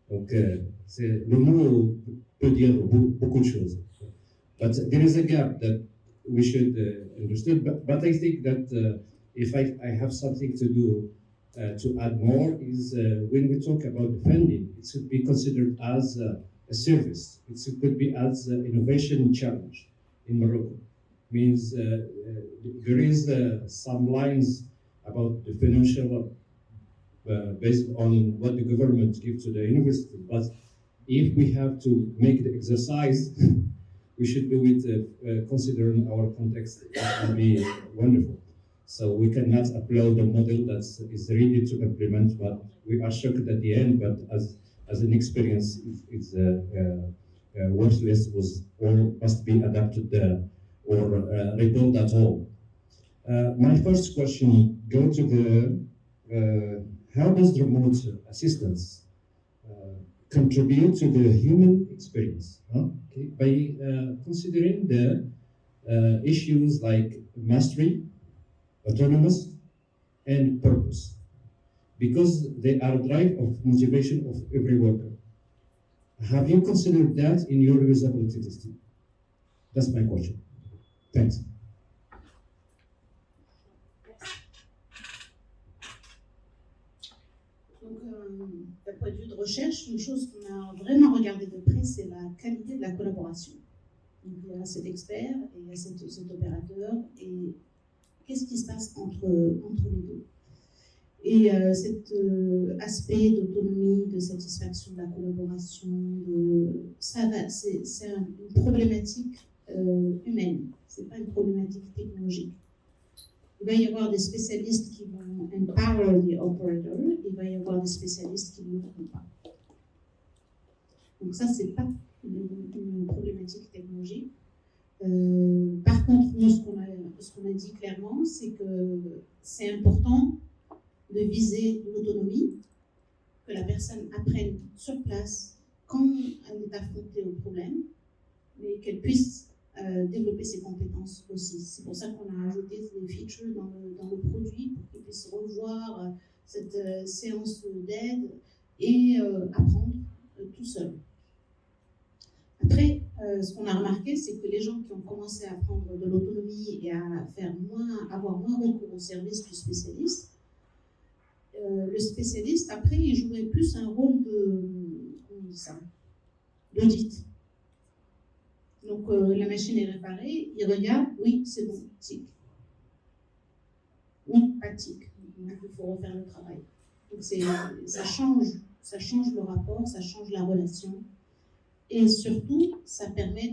K: Donc, le mot peut dire beaucoup de choses. But there is a gap that we should understand. But I think that if I have something to do to add more is when we talk about funding, it should be considered as a service. It could be as an innovation challenge in Morocco. Means there is some lines about the financial based on what the government gives to the university. But if we have to make the exercise, we should do it considering our context. It will be wonderful. So we cannot upload a model that is ready to implement, but we are shocked at the end. But as an experience, it's worthless or must be adapted or rebuilt at all. My first question goes to the how does the remote assistance contribute to the human experience? Okay. By considering the issues like mastery, autonomous, and purpose, because they are drive of motivation of every worker. Have you considered that in your usability testing? That's my question. Thanks.
B: Donc, d'un point de vue de recherche, une chose qu'on a vraiment regardé de près, c'est la qualité de la collaboration. Donc, il y a cet expert et il y a cet opérateur, et qu'est-ce qui se passe entre les deux. Et cet aspect d'autonomie, de satisfaction de la collaboration, c'est une problématique humaine, c'est pas une problématique technologique. Il va y avoir des spécialistes qui vont empower the operator, il va y avoir des spécialistes qui ne le feront pas. Donc ça, c'est pas une problématique technologique. Par contre, nous, ce qu'on a dit clairement, c'est que c'est important de viser l'autonomie, que la personne apprenne sur place quand elle est affrontée au problème, mais qu'elle puisse développer ses compétences aussi. C'est pour ça qu'on a ajouté des features dans le produit pour qu'ils puissent revoir cette séance d'aide et apprendre tout seul. Après, ce qu'on a remarqué, c'est que les gens qui ont commencé à prendre de l'autonomie et à avoir moins recours au service du spécialiste, le spécialiste, après, il jouait plus un rôle d'audit. Donc, la machine est réparée, il regarde, oui, c'est bon, tic. Oui, pas tic. Donc, il faut refaire le travail. Donc, ça change le rapport, ça change la relation. Et surtout, ça permet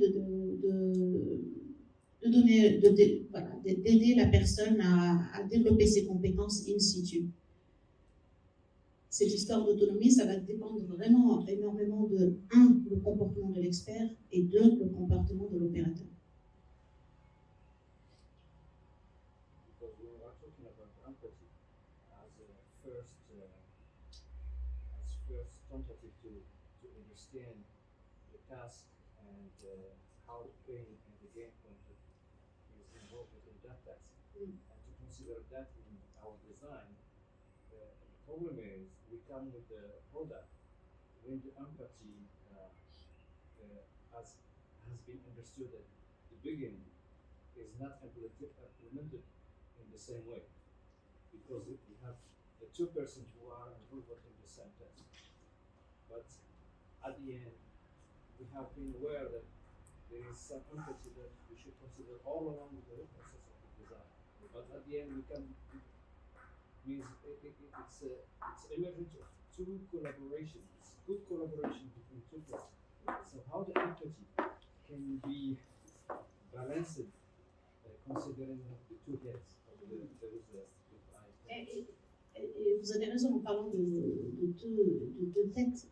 B: d'aider la personne à développer ses compétences in situ. Cette histoire d'autonomie, ça va dépendre vraiment énormément de, le comportement de l'expert et le comportement de l'opérateur.
D: Because we are talking about empathy as first tentative to understand the task and how the pain and the gain point is involved within that task. And to consider that in our design, the problem is we come with the product when the empathy has been understood at the beginning is not implemented in the same way, because we have the two persons who are involved in the same task. But at the end, we have been aware that there is some empathy that we should consider all along the process of the design. But at the end, it's emergence of two collaborations. It's good collaboration between two persons. So how the empathy can be balanced, considering the two heads of the
B: Et vous avez raison en parlant de deux têtes.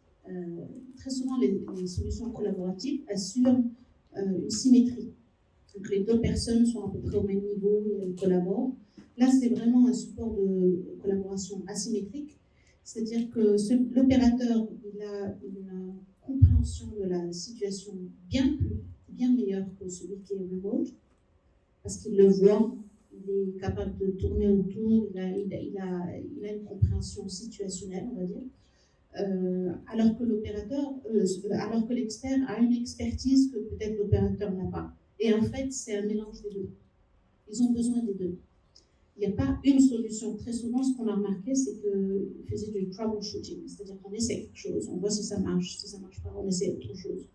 B: Très souvent, les solutions collaboratives assurent une symétrie. Donc les deux personnes sont à peu près au même niveau et elles collaborent. Là, c'est vraiment un support de collaboration asymétrique, c'est-à-dire que l'opérateur il a une compréhension de la situation bien meilleure que celui qui est remote, parce qu'il le voit, il est capable de tourner autour, il a une compréhension situationnelle, on va dire. Alors que l'expert a une expertise que peut-être l'opérateur n'a pas. Et en fait, c'est un mélange des deux. Ils ont besoin des deux. il n'y a pas une solution. Très souvent, ce qu'on a remarqué, c'est qu'ils faisaient du troubleshooting, c'est-à-dire qu'on essaie quelque chose, on voit si ça marche pas, on essaie autre chose.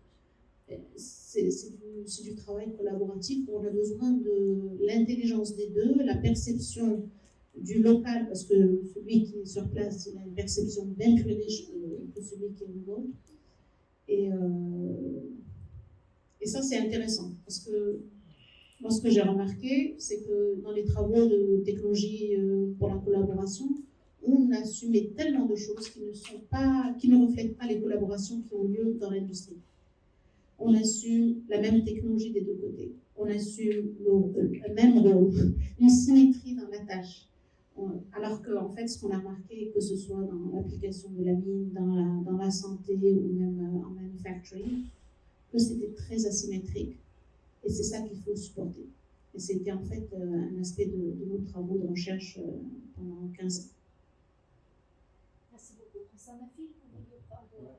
B: C'est du travail collaboratif où on a besoin de l'intelligence des deux, la perception du local, parce que celui qui est sur place, il a une perception bien plus riche que celui qui est nouveau. Et ça, c'est intéressant, parce que moi, ce que j'ai remarqué, c'est que dans les travaux de technologie pour la collaboration, on assumait tellement de choses qui ne reflètent pas les collaborations qui ont lieu dans l'industrie. On assume la même technologie des deux côtés. On assume le même rôle, une symétrie dans la tâche. Alors qu'en fait, ce qu'on a remarqué, que ce soit dans l'application de la mine, dans la santé ou même en manufacturing, que c'était très asymétrique. Et c'est ça qu'il faut supporter. Et c'était en fait un aspect de nos travaux de recherche pendant 15 ans.
C: Merci beaucoup. Sanafi, vous voulez parler?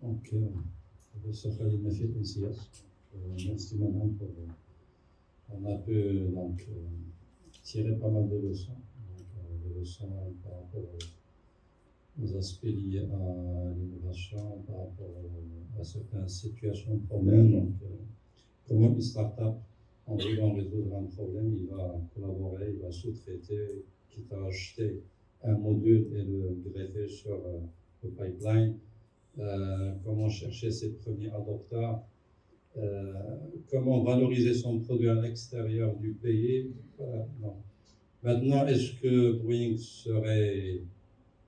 H: Donc, professeur Khalid Nafit, NCS. Merci madame pour. On a pu donc tirer pas mal de leçons. Donc, des leçons par rapport aux aspects liés à l'innovation, par rapport à certaines situations de problème. Donc, comment une start-up, en voulant résoudre un problème, il va collaborer, il va sous-traiter, quitte à acheter un module et le greffer sur le pipeline. Comment chercher ses premiers adopteurs, comment valoriser son produit à l'extérieur du pays. Voilà, non. Maintenant, est-ce que Boeing serait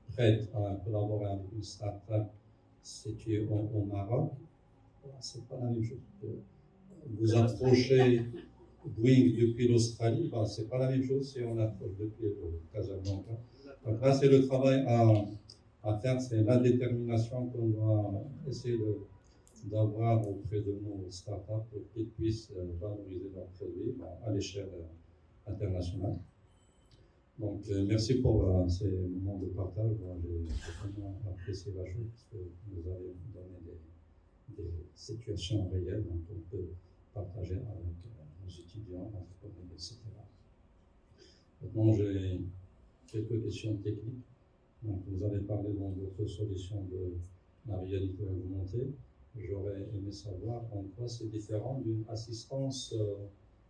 H: prête à collaborer avec une start-up située au Maroc? C'est pas la même chose. Vous approchez Boeing depuis l'Australie, c'est pas la même chose si on approche depuis le Casablanca. Donc là, c'est le travail à faire, c'est la détermination qu'on doit essayer d'avoir auprès de nos startups pour qu'ils puissent valoriser leurs produits à l'échelle internationale. Donc, merci pour ces moments de partage. J'ai vraiment apprécié la chose parce que vous avez donné des situations réelles donc on peut partager avec nos étudiants, entrepreneurs, etc. Maintenant, j'ai quelques questions techniques. Donc, vous avez parlé dans votre solution de la réalité augmentée. J'aurais aimé savoir en quoi c'est différent d'une assistance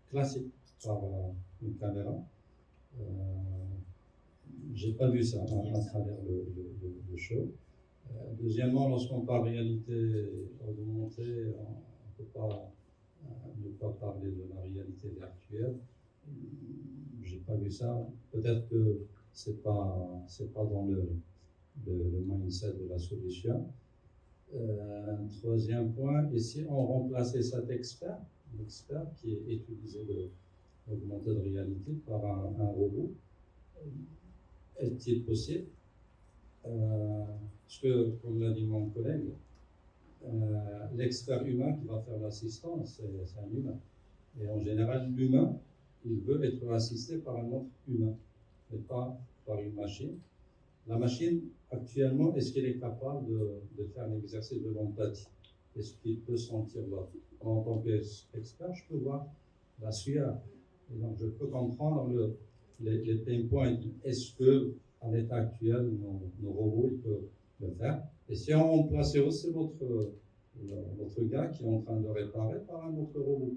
H: classique par une caméra. J'ai pas vu ça à travers le show. Deuxièmement, lorsqu'on parle réalité augmentée, on ne peut pas ne pas parler de la réalité virtuelle. J'ai pas vu ça. Peut-être que c'est pas dans le mindset de la solution. Troisième point, et si on remplaçait cet expert, l'expert qui est utilisé l'augmenté de réalité par un robot, est-il possible? Parce que, comme l'a dit mon collègue, l'expert humain qui va faire l'assistance, c'est un humain. Et en général, l'humain, il veut être assisté par un autre humain, mais pas par une machine. La machine, actuellement, est-ce qu'elle est capable de faire un exercice de l'empathie? Est-ce qu'il peut sentir l'autre? En tant qu'expert, je peux voir la sueur. Et donc, je peux comprendre les pain points. Est-ce qu'à l'état actuel, nos robots ils peuvent le faire? Et si on remplaçait aussi votre gars qui est en train de réparer par un autre robot,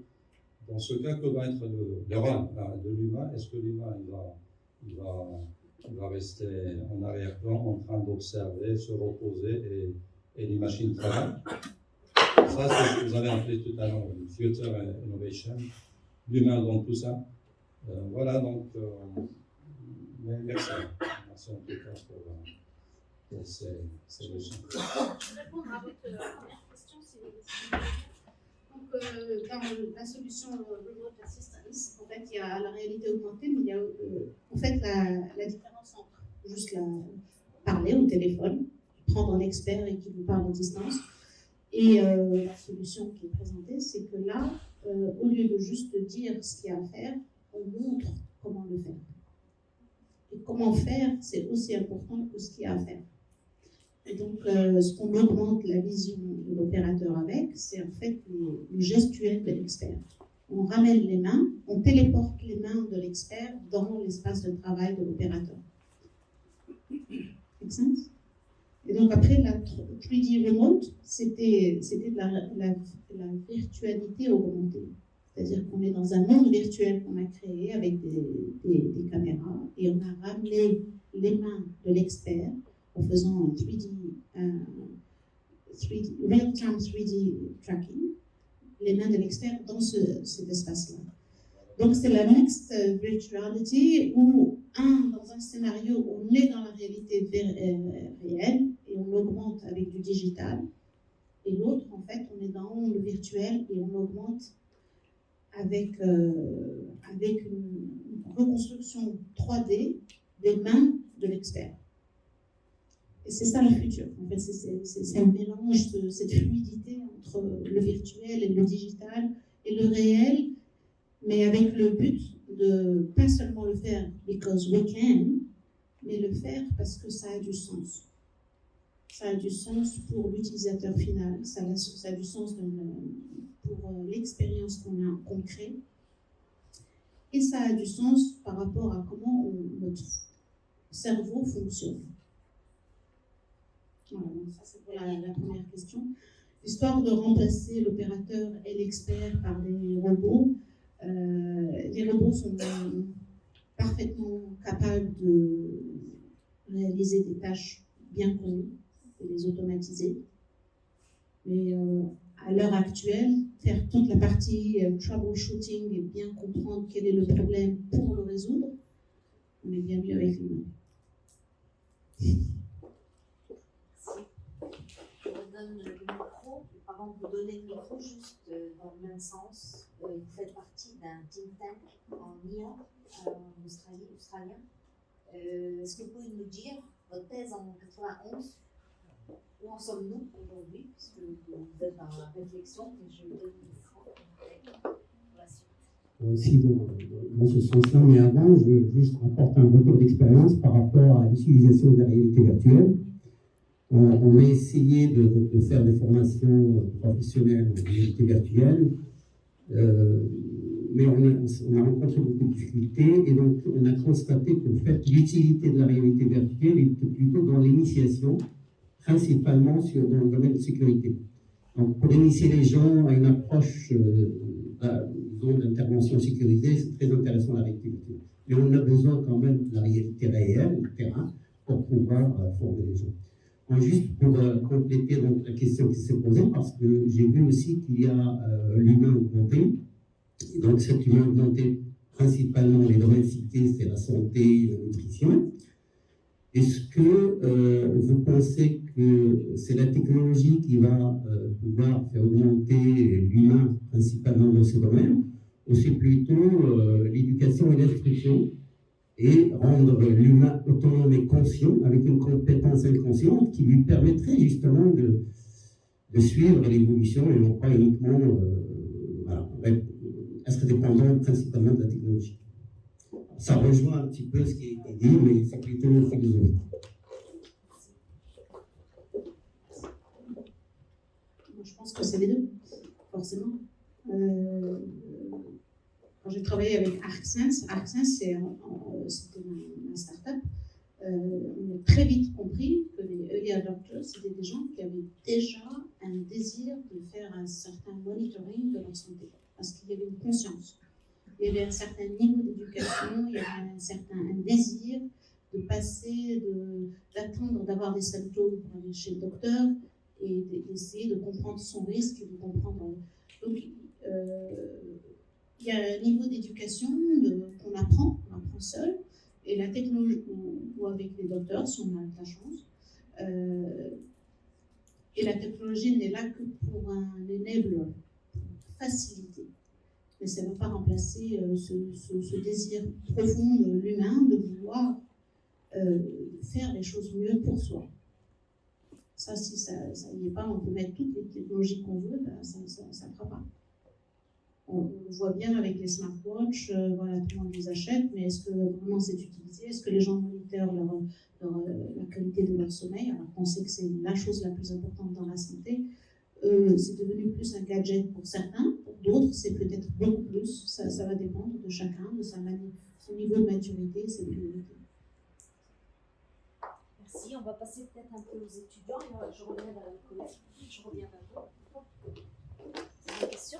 H: dans ce cas, que va être le rôle de l'humain? Est-ce que l'humain il va rester en arrière-plan en train d'observer, se reposer et les machines travaillent? Ça, c'est ce que vous avez appelé tout à l'heure, le Future Innovation, l'humain dans tout ça. Voilà, donc, merci. Merci en tout cas pour ces leçons.
B: Je vais répondre à votre première question, si vous voulez. Donc, dans la solution Remote Assistance, en fait, il y a la réalité augmentée, mais il y a en fait la différence entre juste parler au téléphone, prendre un expert et qui vous parle à distance, et la solution qui est présentée, c'est que là, au lieu de juste dire ce qu'il y a à faire, on montre comment le faire. Et comment faire, c'est aussi important que ce qu'il y a à faire. Et donc, ce qu'on augmente la vision de l'opérateur avec, c'est en fait le gestuel de l'expert. on ramène les mains, on téléporte les mains de l'expert dans l'espace de travail de l'opérateur. Make sense? Et donc après, la 3D remote, c'était de la virtualité augmentée. C'est-à-dire qu'on est dans un monde virtuel qu'on a créé avec des caméras et on a ramené les mains de l'expert en faisant un 3D real-time 3D tracking, les mains de l'expert dans cet espace-là. Donc c'est la mixed virtuality où, dans un scénario, on est dans la réalité réelle et on augmente avec du digital, et l'autre, en fait, on est dans le virtuel et on augmente avec une reconstruction 3D des mains de l'expert. Et c'est ça le futur. En fait, c'est un mélange de cette fluidité entre le virtuel et le digital et le réel, mais avec le but de pas seulement le faire because we can, mais le faire parce que ça a du sens. Ça a du sens pour l'utilisateur final, ça a du sens pour l'expérience qu'on crée, et ça a du sens par rapport à comment notre cerveau fonctionne. Voilà, donc ça c'est pour la première question. L'histoire de remplacer l'opérateur et l'expert par des robots. Les robots sont parfaitement capables de réaliser des tâches bien connues et les automatiser. Mais à l'heure actuelle, faire toute la partie troubleshooting et bien comprendre quel est le problème pour le résoudre, on est bien mieux avec l'humain.
A: Je vous donne le micro. Avant de vous donner le micro, juste dans le même sens, vous faites partie d'un think tank en IA, en australien. Est-ce que vous pouvez nous dire votre thèse en 91? Où en sommes-nous aujourd'hui? Puisque vous êtes dans la réflexion, et je vous donne le micro pour la suite.
L: Aussi dans ce sens-là, mais avant, je veux juste apporter un retour d'expérience par rapport à l'utilisation de la réalité virtuelle. On a essayé de faire des formations professionnelles en réalité virtuelle, mais on a rencontré beaucoup de difficultés, et donc on a constaté qu'en fait, l'utilité de la réalité virtuelle était plutôt dans l'initiation, principalement dans le domaine de sécurité. Donc, pour initier les gens à une approche d'intervention sécurisée, c'est très intéressant la réalité virtuelle. Mais on a besoin quand même de la réalité réelle, du terrain, pour pouvoir former les gens. Juste pour compléter donc, la question qui s'est posée, parce que j'ai vu aussi qu'il y a l'humain augmenté. Et donc cet humain augmenté, principalement les domaines cités, c'est la santé, la nutrition. Est-ce que vous pensez que c'est la technologie qui va pouvoir faire augmenter l'humain, principalement dans ce domaine, ou c'est plutôt l'éducation et l'instruction, et rendre l'humain autonome et conscient, avec une compétence inconsciente qui lui permettrait justement de suivre l'évolution et non pas uniquement être dépendant principalement de la technologie. Ça rejoint un petit peu ce qui a été dit, mais c'est plutôt philosophique.
B: Je pense que c'est les deux, forcément. Quand j'ai travaillé avec ArcSense, c'était ma start-up, on a très vite compris que les early adopters, c'était des gens qui avaient déjà un désir de faire un certain monitoring de leur santé, parce qu'il y avait une conscience. Il y avait un certain niveau d'éducation, il y avait un désir de passer, d'attendre d'avoir des symptômes pour aller chez le docteur et d'essayer de comprendre son risque et de comprendre. Donc, il y a un niveau d'éducation qu'on apprend seul, et la technologie, ou avec les docteurs, si on a de la chance. Et la technologie n'est là que pour un enabler, pour faciliter. Mais ça ne va pas remplacer ce désir profond de l'humain de vouloir faire les choses mieux pour soi. Ça, si ça n'y est pas, on peut mettre toutes les technologies qu'on veut, ben, ça ne fera pas. On le voit bien avec les smartwatches, voilà, tout le monde les achète, mais est-ce que vraiment c'est utilisé? Est-ce que les gens monitorent la qualité de leur sommeil, alors qu'on sait que c'est la chose la plus importante dans la santé? c'est devenu plus un gadget pour certains, pour d'autres, c'est peut-être beaucoup plus. Ça va dépendre de chacun, de son niveau de maturité, ses priorités.
A: Merci. On va passer peut-être un peu aux étudiants. Je reviens vers les collègues. Je reviens vers vous. C'est une question.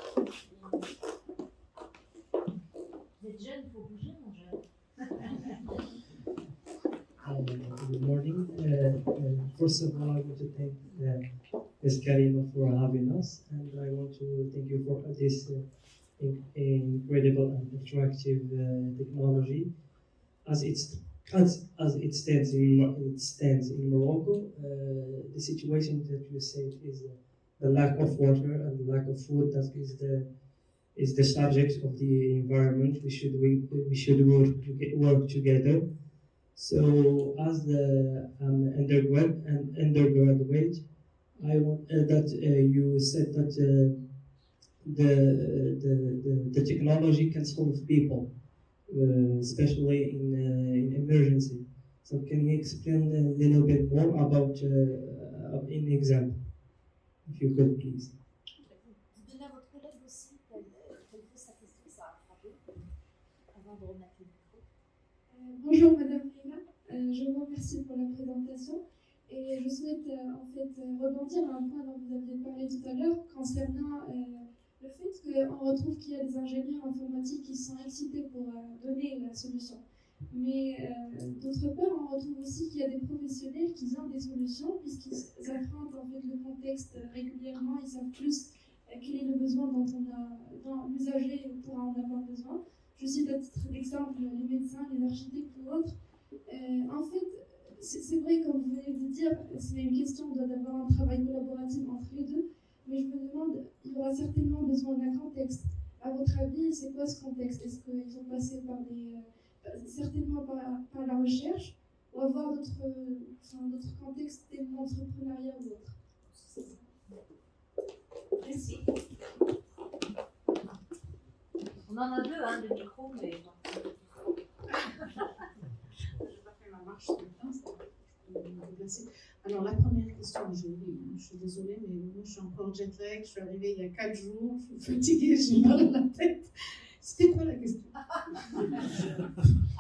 A: Vous êtes jeune, il faut bouger, mon jeune.
M: Good morning. First of all, I want to thank Ms. Karima for having us, and I want to thank you for this incredible and attractive technology. As it stands in Morocco, the situation that you said is the lack of water and the lack of food. That is the subject of the environment. We should work together. So, as the undergraduate, I want that you said that the technology can solve people, especially in emergency. So, can you explain a little bit more about an example, if you could, please?
A: Vous donnez à votre collègue aussi quelle fait sa question, ça a frappé, avant de remettre le micro.
N: Bonjour Madame Lina, je vous remercie pour la présentation et je souhaite en fait rebondir à un point dont vous aviez parlé tout à l'heure concernant le fait qu'on retrouve qu'il y a des ingénieurs informatiques qui sont excités pour donner la solution. Mais d'autre part, on retrouve aussi qu'il y a des professionnels qui ont des solutions puisqu'ils affrontent en fait le contexte régulièrement, ils savent plus quel est le besoin dont l'usager pourra en avoir besoin. Je cite à titre d'exemple les médecins, les architectes ou autres. En fait, c'est vrai, comme vous venez de dire, c'est une question d'avoir un travail collaboratif entre les deux, mais je me demande, il y aura certainement besoin d'un contexte. À votre avis, c'est quoi ce contexte? Est-ce qu'il faut passer par certainement par la recherche, ou avoir d'autres contextes tels l'entrepreneuriat ou autre?
A: Merci. On en a deux, de micro, mais bon.
B: Alors, la première question, je suis désolée, mais moi je suis encore jet lag, je suis arrivée il y a 4 jours, je suis fatiguée, j'ai mal à la tête. C'était quoi la question?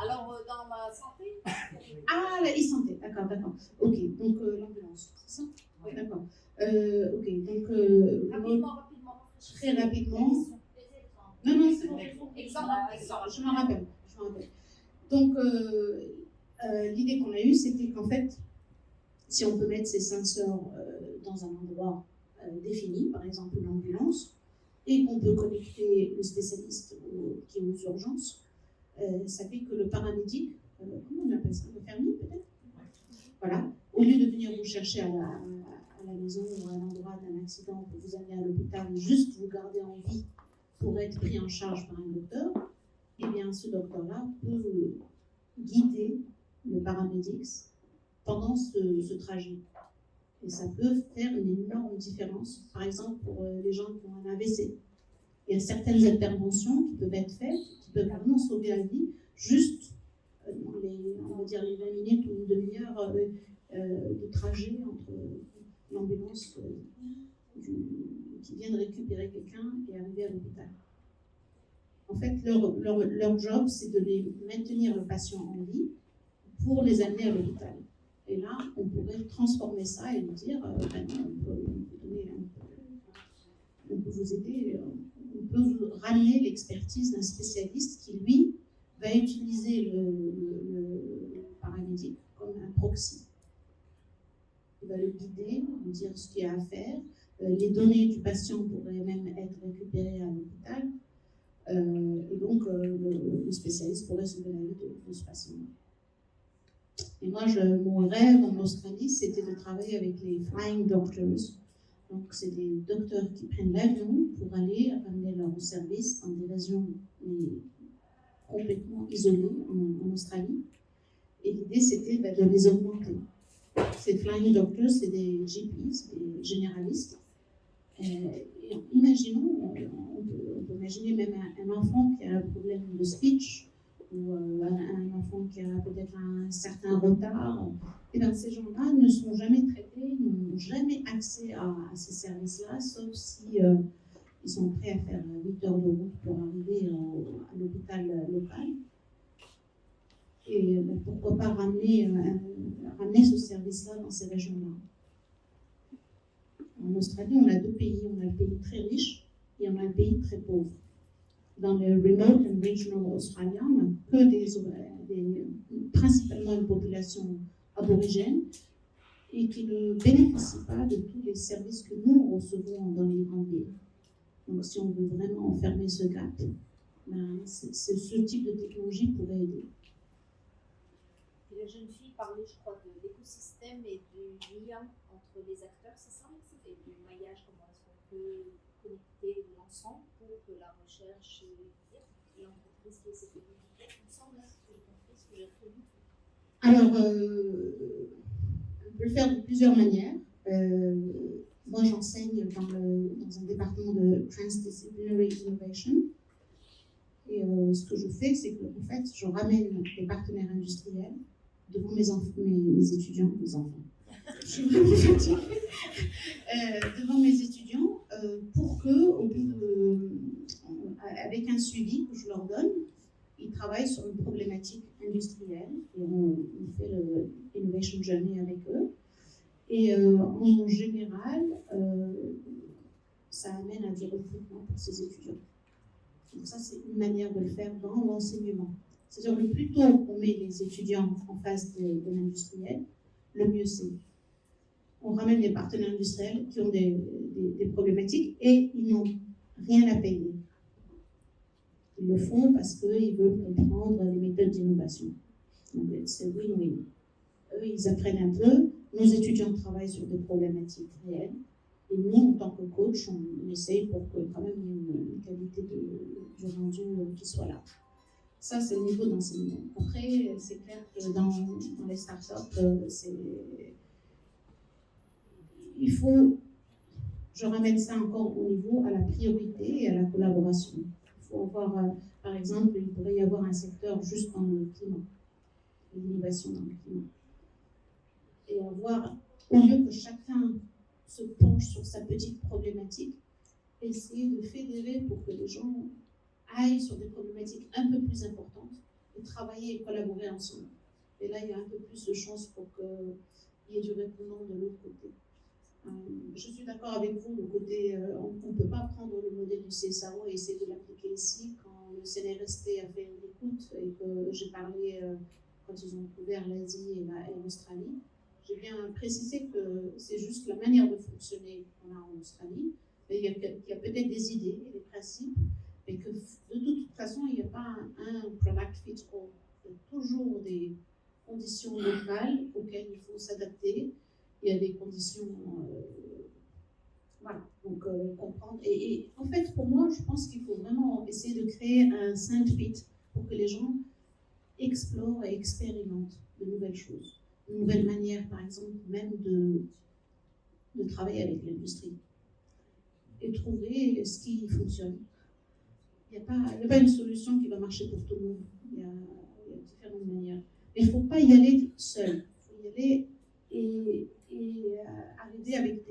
A: Alors, dans ma santé?
B: Ah, la e-santé, d'accord. Ok, donc l'ambulance, c'est ça? Oui. D'accord. Ok, donc.
A: Rapidement.
B: Très rapidement. Non, c'est bon.
A: Exemple.
B: Je m'en rappelle. Donc, l'idée qu'on a eue, c'était qu'en fait, si on peut mettre ces sensors dans un endroit défini, par exemple l'ambulance, et qu'on peut connecter le spécialiste qui est aux urgences, ça fait que le paramédic, comment on appelle ça, le fermier peut-être? Voilà, au lieu de venir vous chercher à la maison ou à l'endroit d'un accident pour vous amener à l'hôpital, juste vous garder en vie pour être pris en charge par un docteur, eh bien ce docteur-là peut guider le paramédic pendant ce trajet. Et ça peut faire une énorme différence. Par exemple, pour les gens qui ont un AVC, il y a certaines interventions qui peuvent être faites, qui peuvent vraiment sauver la vie, juste dans on va dire les 20 minutes ou une demi-heure de trajet entre l'ambulance qui vient de récupérer quelqu'un et arriver à l'hôpital. En fait, leur job, c'est de les maintenir le patient en vie pour les amener à l'hôpital. Et là, on pourrait transformer ça et lui dire, on peut vous aider, on peut vous ramener l'expertise d'un spécialiste qui, lui, va utiliser le paramédic comme un proxy. Il va le guider, lui dire ce qu'il y a à faire. Les données du patient pourraient même être récupérées à l'hôpital. Et donc, le spécialiste pourrait sauver la vie de ce patient. Et moi, mon rêve en Australie, c'était de travailler avec les Flying Doctors. Donc, c'est des docteurs qui prennent l'avion pour aller ramener leur service dans des régions complètement isolées en Australie. Et l'idée, c'était de les augmenter. Ces Flying Doctors, c'est des GP, c'est des généralistes. Et imaginons, on peut imaginer même un enfant qui a un problème de speech ou un enfant qui a peut-être un certain retard, et bien ces gens-là ne sont jamais traités, n'ont jamais accès à ces services-là, sauf si ils sont prêts à faire 8 heures de route pour arriver à l'hôpital local. Et pourquoi pas ramener ce service-là dans ces régions-là. En Australie, on a deux pays. On a le pays très riche et on a le pays très pauvre. Dans le remote and regional australien, on n'a que principalement une population aborigène et qui ne bénéficie pas de tous les services que nous recevons dans les grandes villes. Donc, si on veut vraiment fermer ce gap, ben, ce type de technologie pourrait aider.
A: La jeune fille parlait, je crois, de l'écosystème et du lien entre les acteurs, c'est ça? Et du maillage, comment est-ce qu'on peut connecter l'ensemble pour que la recherche et l'entreprise qui essaie de communiquer ensemble, ce que j'ai compris, ce que j'ai retenu.
B: Alors, on peut le faire de plusieurs manières. Moi, j'enseigne dans un département de Transdisciplinary Innovation. Et ce que je fais, c'est que en fait, je ramène des partenaires industriels devant mes étudiants, mes enfants. Je suis vraiment fatiguée. Devant mes étudiants pour que, avec un suivi que je leur donne, ils travaillent sur une problématique industrielle et on fait l'Innovation Journey avec eux. Et en général, ça amène à des recrutements pour ces étudiants. Donc ça, c'est une manière de le faire dans l'enseignement. C'est-à-dire, le plus tôt on met les étudiants en face de l'industriel, le mieux c'est. On ramène des partenaires industriels qui ont des problématiques et ils n'ont rien à payer. Ils le font parce qu'ils veulent comprendre les méthodes d'innovation. Donc c'est win-win. Eux, ils apprennent un peu, nos étudiants travaillent sur des problématiques réelles, et nous, en tant que coach, on essaye pour que quand même il y ait une qualité du rendu qui soit là. Ça, c'est le niveau d'enseignement. Après, c'est clair que dans les startups, je ramène ça encore au niveau à la priorité et à la collaboration. Il faut avoir, par exemple, il pourrait y avoir un secteur juste dans le climat, l'innovation dans le climat. Et avoir, au lieu que chacun se penche sur sa petite problématique, essayer de fédérer pour que les gens aillent sur des problématiques un peu plus importantes et travailler et collaborer ensemble. Et là, il y a un peu plus de chances pour qu'il y ait du répondant de l'autre côté. Je suis d'accord avec vous, le côté, on ne peut pas prendre le modèle du CSAO et essayer de l'appliquer ici. Quand le CNRST a fait une écoute et que j'ai parlé, quand ils ont couvert l'Asie et l'Australie, j'ai bien précisé que c'est juste la manière de fonctionner qu'on a en Australie. Il y a peut-être des idées et des principes, mais que de toute façon, il n'y a pas un product fit all. Il y a toujours des conditions locales auxquelles il faut s'adapter. Il y a des conditions, voilà, donc comprendre. Et en fait, pour moi, je pense qu'il faut vraiment essayer de créer un sandpit pour que les gens explorent et expérimentent de nouvelles choses, de nouvelles manières, par exemple, même de travailler avec l'industrie et trouver ce qui fonctionne. Il n'y a pas une solution qui va marcher pour tout le monde. Il y a différentes manières. Mais il ne faut pas y aller seul. Il faut y aller et arriver avec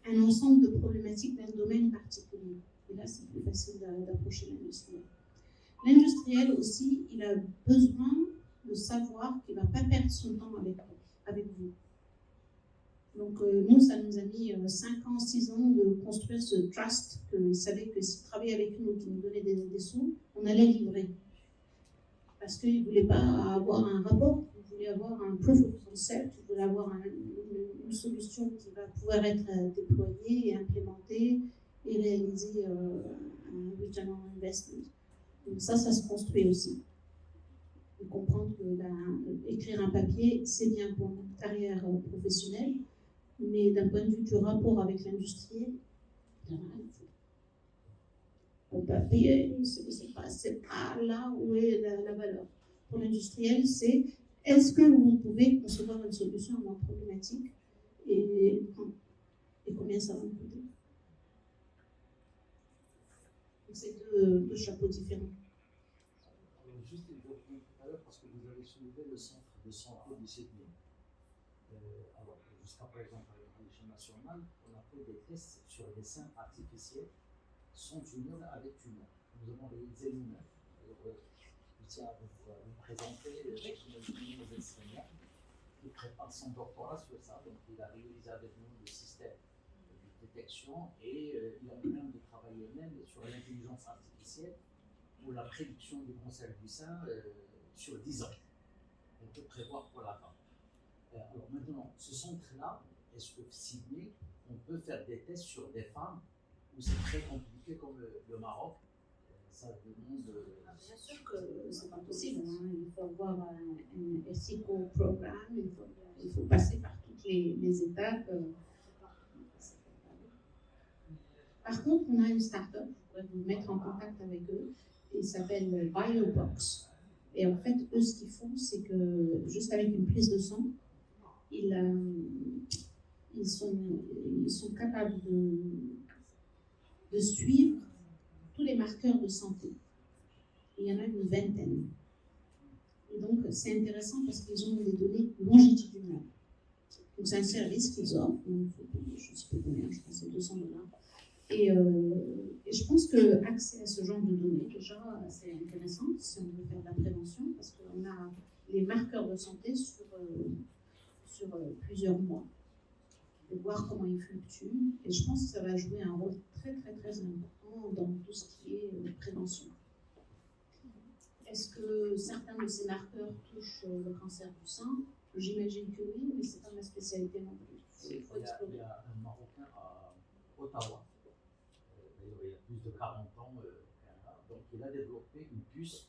B: un ensemble de problématiques d'un domaine particulier. Et là, c'est plus facile d'approcher l'industriel. L'industriel aussi, il a besoin de savoir qu'il ne va pas perdre son temps avec vous. Donc nous, ça nous a mis 5 ans, 6 ans de construire ce trust, qu'ils savaient que s'ils travaillaient avec nous, qu'ils nous donnaient des sous, on allait livrer. Parce qu'ils ne voulaient pas avoir un rapport, ils voulaient avoir un proof of concept, ils voulaient avoir une solution qui va pouvoir être déployée et implémentée et réaliser un return on investment. Donc ça se construit aussi. Et comprendre que écrire un papier, c'est bien pour notre carrière professionnelle, mais d'un point de vue du rapport avec l'industrie, il n'y a rien à foutre. Le papier, c'est pas là où est la valeur. Pour l'industriel, c'est est-ce que vous pouvez concevoir une solution à ma problématique et combien ça va me coûter. Donc c'est deux chapeaux différents.
O: Juste une
J: voudrais soulever le centre de santé du Sydney. Alors, jusqu'à présent, à l'échelle nationale, on a fait des tests sur des seins artificiels sans tumeur avec tumeur. Nous avons réalisé nous-mêmes. Je tiens à vous présenter une nouvelle senior qui prépare son doctorat sur ça. Donc, il a réalisé avec nous le système de détection et il a besoin de travailler même sur l'intelligence artificielle pour la prédiction du cancer du sein sur 10 ans. On peut prévoir pour la femme. Alors maintenant, ce centre-là, est-ce que Sydney, on peut faire des tests sur des femmes où c'est très compliqué comme le Maroc? Ça demande.
B: Bien sûr que c'est pas possible. Hein. Il faut avoir un ethical programme, il faut passer par toutes les étapes. Par contre, on a une start-up, je pourrais vous mettre en contact avec eux, ils s'appellent Biobox. Et en fait, eux, ce qu'ils font, c'est que juste avec une prise de sang, ils sont capables de suivre tous les marqueurs de santé. Il y en a une vingtaine. Et donc, c'est intéressant parce qu'ils ont des données longitudinales. Donc, c'est un service qu'ils offrent. Je ne sais pas combien, je pense que c'est $200. Et je pense qu'accès à ce genre de données, déjà, c'est intéressant si on veut faire de la prévention, parce qu'on a les marqueurs de santé sur plusieurs mois, et voir comment ils fluctuent. Et je pense que ça va jouer un rôle très, très, très important dans tout ce qui est prévention. Est-ce que certains de ces marqueurs touchent le cancer du sein? J'imagine que oui, mais ce n'est pas ma spécialité non plus.
J: Il y a un Marocain à Ottawa. Il y a plus de 40 ans au Canada. Donc, il a développé une puce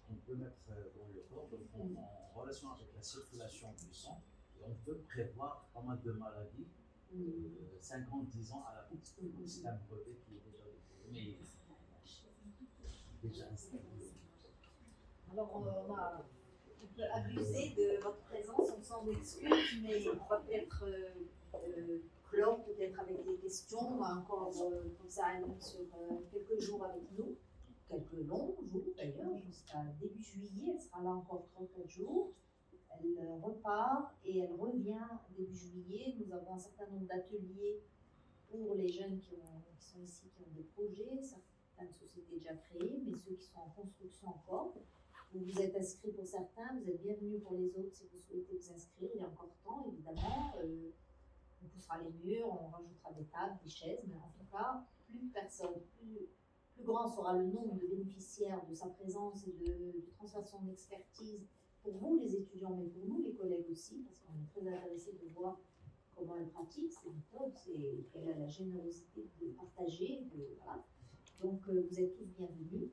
J: qu'on peut mettre dans le corps, donc en relation avec la circulation du sang. Et on peut prévoir pas mal de maladies 50-10 ans à la route. C'est un brevet qui est déjà déposé, mais déjà installé.
A: Alors, on peut abuser de votre présence, on s'en excuse, mais on va peut-être clore peut-être avec des questions, encore comme ça, sur quelques jours avec nous, quelques longs jours d'ailleurs, jusqu'à début juillet, elle sera là encore 3-4 jours. Elle repart et elle revient début juillet. Nous avons un certain nombre d'ateliers pour les jeunes qui sont ici, qui ont des projets, certaines sociétés déjà créées, mais ceux qui sont en construction encore. Vous vous êtes inscrits pour certains, vous êtes bienvenus pour les autres si vous souhaitez vous inscrire. Il y a encore temps, évidemment. On poussera les murs, on rajoutera des tables, des chaises, mais en tout cas, plus grand sera le nombre de bénéficiaires de sa présence et du transfert de son expertise pour vous les étudiants, mais pour nous les collègues aussi, parce qu'on est très intéressés de voir comment elle pratique ces méthodes, qu'elle a la générosité de partager, voilà. Donc vous êtes tous bienvenus.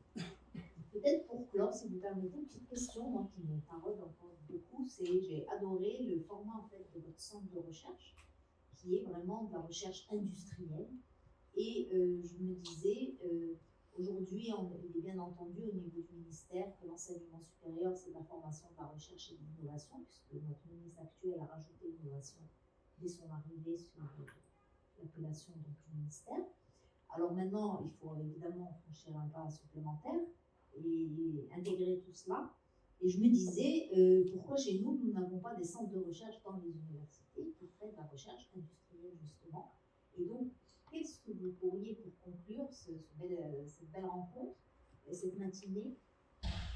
A: Peut-être pour clore, si vous permettez, une petite question, moi qui me taraude encore beaucoup, c'est j'ai adoré le format en fait de votre centre de recherche, qui est vraiment de la recherche industrielle. Et je me disais, aujourd'hui, il est bien entendu au niveau du ministère que l'enseignement supérieur, c'est de la formation, de la recherche et de l'innovation, puisque notre ministre actuel a rajouté l'innovation dès son arrivée sur l'appellation du ministère. Alors maintenant, il faut évidemment franchir un pas supplémentaire et intégrer tout cela. Et je me disais, pourquoi chez nous, nous n'avons pas des centres de recherche dans les universités qui feraient de la recherche industrielle, justement. Et donc, qu'est-ce que vous pourriez, pour conclure cette belle rencontre, et cette matinée,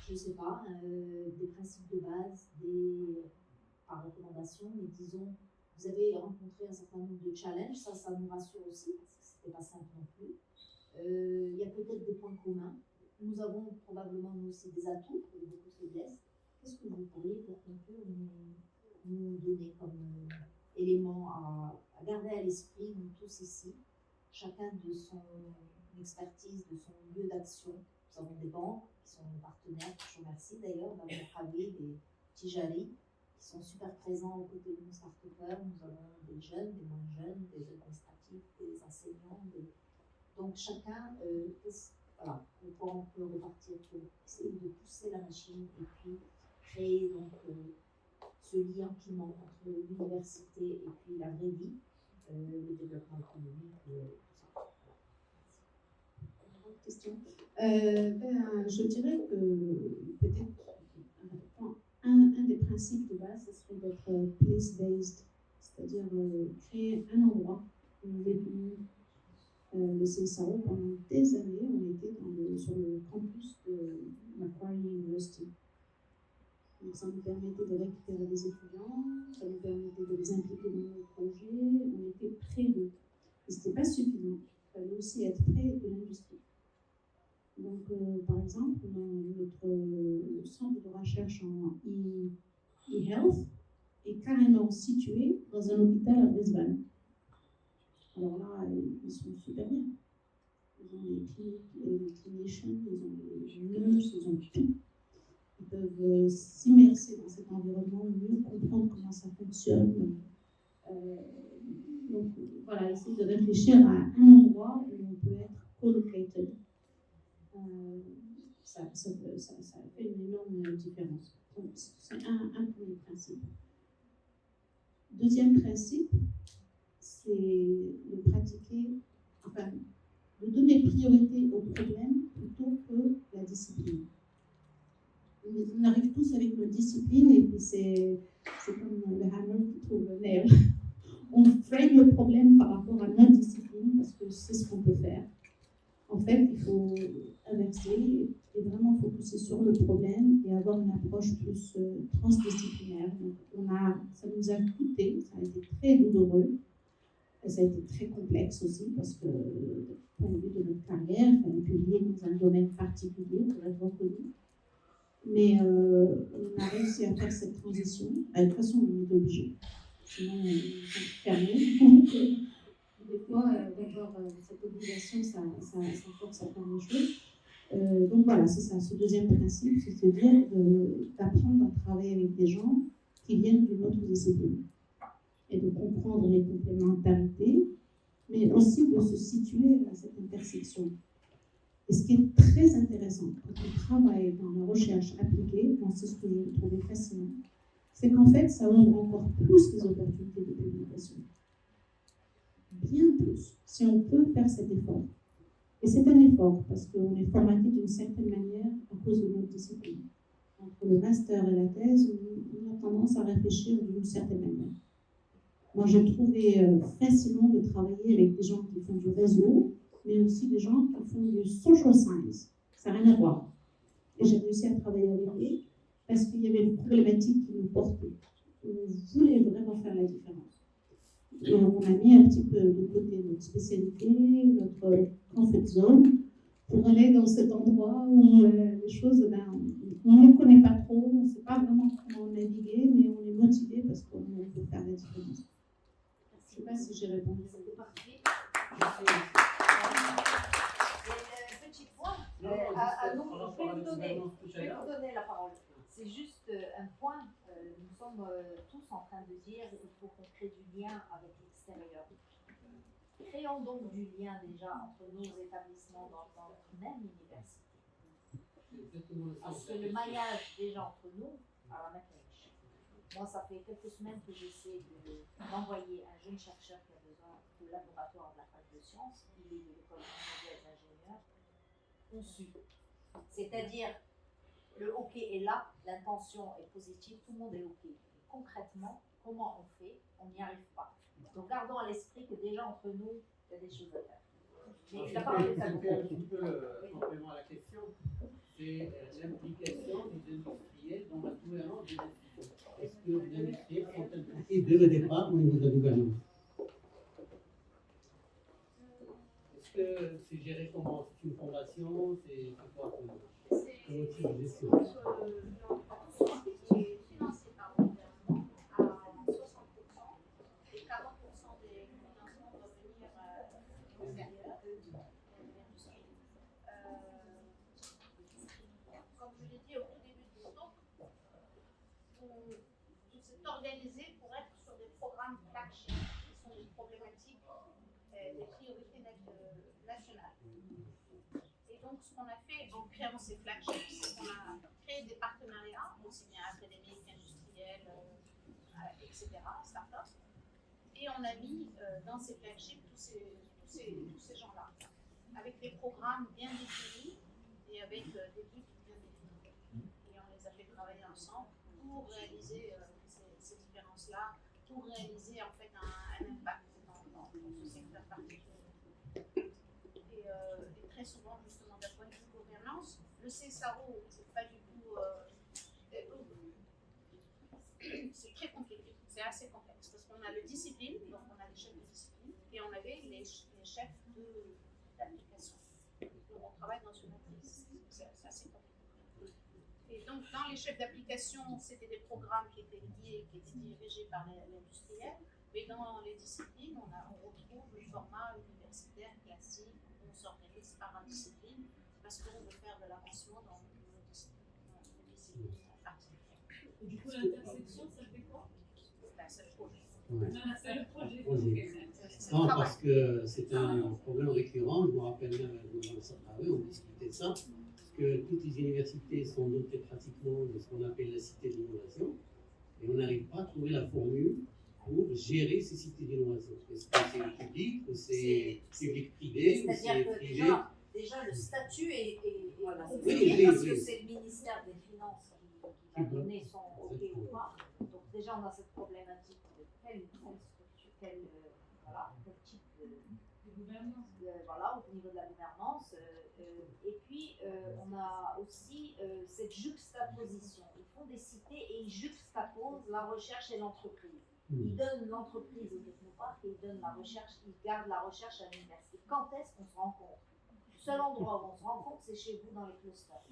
A: je ne sais pas, des principes de base, par recommandation, mais disons, vous avez rencontré un certain nombre de challenges, ça nous rassure aussi, parce que ce n'était pas simple non plus. Il y a peut-être des points communs. Nous avons probablement nous aussi des atouts et beaucoup de faiblesses. Qu'est-ce que vous pourriez, pour conclure, nous donner comme élément à garder à l'esprit, nous tous ici, chacun de son expertise, de son lieu d'action? Nous avons des banques qui sont nos partenaires, je vous remercie d'ailleurs d'avoir travaillé, des Tijari, qui sont super présents aux côtés de nos start-upers. Nous avons des jeunes, des moins jeunes, des administratifs, des enseignants. Donc chacun, voilà, on peut repartir pour essayer de pousser la machine et puis créer donc ce lien qui manque entre l'université et puis la vraie vie, le développement économique, tout ça.
B: Question. Je dirais que peut-être un un des principes de base, ce serait d'être place-based, c'est-à-dire créer un endroit où on est venu le CSAO pendant des années. On était sur le campus de Macquarie University. Donc ça nous permettait de récupérer des étudiants, ça nous permettait de les impliquer dans nos projets, on était près d'eux. Et ce n'était pas suffisant, il fallait aussi être près de l'industrie. Donc, par exemple, notre centre de recherche en e-health est carrément situé dans un hôpital à Brisbane. Alors là, ils sont super bien. Ils ont les clinicians, ils ont les nurses, ils ont tout. Ils peuvent s'immerser dans cet environnement, mieux comprendre comment ça fonctionne. Donc voilà, essayer de réfléchir à un endroit où on peut être co-located. Ça fait une énorme différence. Donc, c'est un premier principe. Deuxième principe, c'est de pratiquer, enfin, de donner priorité au problème plutôt que la discipline. On arrive tous avec notre discipline et puis c'est comme le hammer qui trouve le nail. On frame le problème par rapport à notre discipline parce que c'est ce qu'on peut faire. En fait, il faut inverser et vraiment focuser sur le problème et avoir une approche plus transdisciplinaire. Donc, ça nous a coûté, ça a été très douloureux, et ça a été très complexe aussi parce que, du point de vue de notre carrière, il fallait publier dans un domaine particulier pour être reconnu. Mais on a réussi à faire cette transition. De toute façon, on est obligé. Sinon, on est fermé. Donc, des fois, d'avoir cette obligation, ça force à faire les choses. Donc voilà, c'est ça. Ce deuxième principe, c'est de dire d'apprendre à travailler avec des gens qui viennent d'une autre discipline et de comprendre les complémentarités, mais aussi de se situer à cette intersection. Et ce qui est très intéressant quand on travaille dans la recherche appliquée, c'est ce que j'ai trouvé fascinant, c'est qu'en fait, ça ouvre encore plus les opportunités de publication. Bien plus, si on peut faire cet effort. Et c'est un effort, parce qu'on est formaté d'une certaine manière à cause de notre discipline. Entre le master et la thèse, on a tendance à réfléchir d'une certaine manière. Moi, j'ai trouvé fascinant de travailler avec des gens qui font du réseau, mais aussi des gens qui font du social science. Ça n'a rien à voir. Et j'ai réussi à travailler avec eux parce qu'il y avait une problématique qui nous portait. On voulait vraiment faire la différence. Et on a mis un petit peu de côté notre spécialité, notre comfort zone, pour aller dans cet endroit où les choses, on ne les connaît pas trop, on ne sait pas vraiment comment naviguer, mais on est motivé parce qu'on veut faire la différence. Je ne sais pas si j'ai répondu.
A: C'était parfait. Petit point, à nous, je vais vous donner la parole. C'est juste un point, nous sommes tous en train de dire qu'il faut qu'on crée du lien avec l'extérieur. Créons donc du lien déjà entre nos établissements dans notre même université. Parce que le maillage déjà entre nous, à la mettre riche. Moi, ça fait quelques semaines que j'essaie d'envoyer un jeune chercheur qui a besoin de laboratoire de la fac de sciences, il est de l'école mondiale d'ingénieurs, conçu. C'est-à-dire, le OK est là, l'intention est positive, tout le monde est OK. Et concrètement, comment on fait? On n'y arrive pas. Donc, gardons à l'esprit que déjà entre nous, il y a des choses à faire. Mais la parole est à vous.
G: Un petit peu complément à la question, c'est l'implication des industriels dans la gouvernance des institutions. Est-ce que les industriels sont impliqués dès le départ au niveau de la gouvernance? Est-ce que c'est géré comment? C'est une fondation? C'est quoi? C'est une gestion.
B: Qui est financé par le gouvernement à 60% et 40% des financements doivent venir extérieurs de l'industrie. Comme je l'ai dit au tout début du talk, vous êtes organisé pour être sur des programmes flagship qui sont des problématiques, des priorités nationales. Et donc, ce qu'on a fait en créant ces flagships, c'est qu'on a créé des partenariats, aussi bien académiques, industriels, etc., start-up. Et on a mis dans ces flagships tous ces gens-là, avec des programmes bien définis et avec des buts bien définis. Et on les a fait travailler ensemble pour pour réaliser ces différences-là, pour réaliser en fait un impact dans ce secteur particulier. Et très souvent, justement, d'un point de vue gouvernance, le CSRO, c'est pas du tout. C'est très compliqué, c'est assez complexe parce qu'on a le discipline, donc on a les chefs de discipline, et on avait les chefs d'application. Donc on travaille dans une matrice, c'est assez compliqué. Et donc dans les chefs d'application, c'était des programmes qui étaient liés, qui étaient dirigés par l'industriel, mais dans les disciplines, on retrouve le format universitaire classique, on s'organise par discipline parce qu'on veut faire de l'avancement dans nos disciplines particulières.
O: Et du coup, l'intersection, ça fait quoi?
B: C'est le projet.
O: C'est le projet.
H: Non, parce que c'est un problème récurrent. Je me rappelle même avec le Sartraoui, on discutait de ça, parce que toutes les universités sont dotées pratiquement de ce qu'on appelle la cité d'innovation, et on n'arrive pas à trouver la formule pour gérer ces cités d'innovation. Est-ce que c'est public ou c'est public-privé ou c'est privé?
A: Déjà, le statut est
H: Voilà.
A: compliqué parce que c'est le ministère des Finances qui va donner son OK ou pas. Donc déjà, on a cette problématique de quelle structure, quel type de gouvernance, voilà, au niveau de la gouvernance. Et puis, on a aussi cette juxtaposition. Ils font des cités et ils juxtaposent la recherche et l'entreprise. Ils donnent l'entreprise au technoparc et ils donnent la recherche, ils gardent la recherche à l'université. Quand est-ce qu'on se rencontre? Le seul endroit où on se rencontre, c'est chez vous dans les clusters.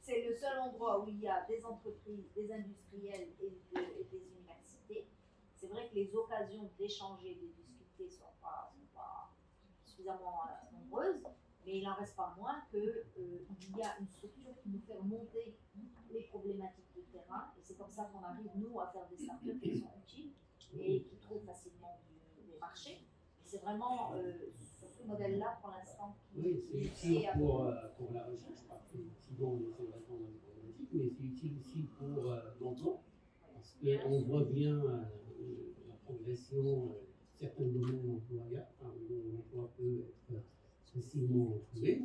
A: C'est le seul endroit où il y a des entreprises, des industriels et des universités. C'est vrai que les occasions d'échanger, de discuter ne sont pas suffisamment nombreuses, mais il n'en reste pas moins qu'il y a une structure qui nous fait remonter les problématiques de terrain, et c'est comme ça qu'on arrive, nous, à faire des startups qui sont utiles et qui trouvent facilement des marchés. C'est vraiment ce modèle-là, pour l'instant,
H: Oui, c'est utile pour la recherche, parce que sinon on essaie de répondre à des problématiques, mais c'est utile aussi pour l'emploi, parce qu'on voit bien la progression, certains domaines d'emploi, l'emploi peut être facilement trouvé,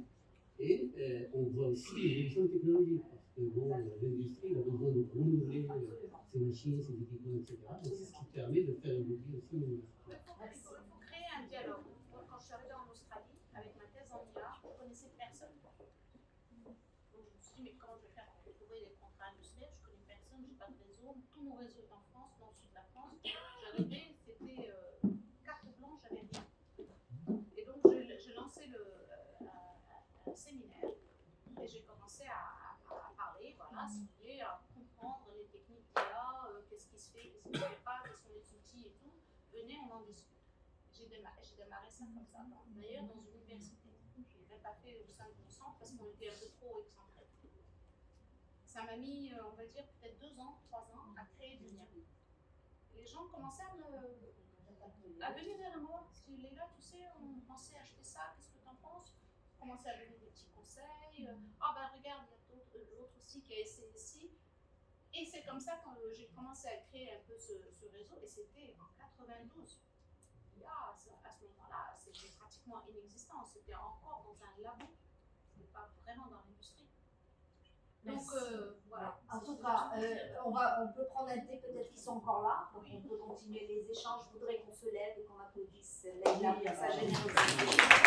H: et on voit aussi l'évolution technologique, parce que l'industrie a besoin de renouveler ses machines, ses équipements, etc. Donc c'est ce qui permet de faire évoluer aussi l'industrie.
B: Il faut créer un dialogue. Quand je suis arrivée en Australie, avec ma thèse en IA, je ne connaissais personne. Donc je me suis dit, mais comment je vais faire pour trouver des contrats industriels? Je ne connais personne, je n'ai pas de réseau. Tout mon réseau est en France, dans le sud de la France. J'arrivais, c'était carte blanche, j'avais rien. Et donc j'ai lancé un séminaire et j'ai commencé à parler, voilà, si vous voulez, à comprendre les techniques d'IA, qu'est-ce qui se fait, qu'est-ce qui ne se fait pas, quels sont les outils et tout. Venez, on en discute. J'ai démarré ça comme ça. D'ailleurs, dans une université. Je n'ai même pas fait au sein de mon centre parce qu'on était un peu trop excentré. Ça m'a mis, on va dire, peut-être 2 ans, 3 ans à créer du lien. Les gens commençaient à venir vers moi. Je dis, Léla, tu sais, on pensait acheter ça, qu'est-ce que tu en penses? On commençait à donner des petits conseils. Ah ben regarde, il y a l'autre aussi qui a essayé ici. Et c'est comme ça que j'ai commencé à créer un peu ce réseau, et c'était en 92. À ce moment-là, c'était pratiquement inexistant. C'était encore dans un labo, c'était pas vraiment dans l'industrie. Donc voilà.
A: En tout cas, on peut prendre un thé, peut-être qu'ils sont encore là, donc on peut continuer les échanges. Je voudrais qu'on se lève et qu'on applaudisse Leïla pour sa générosité.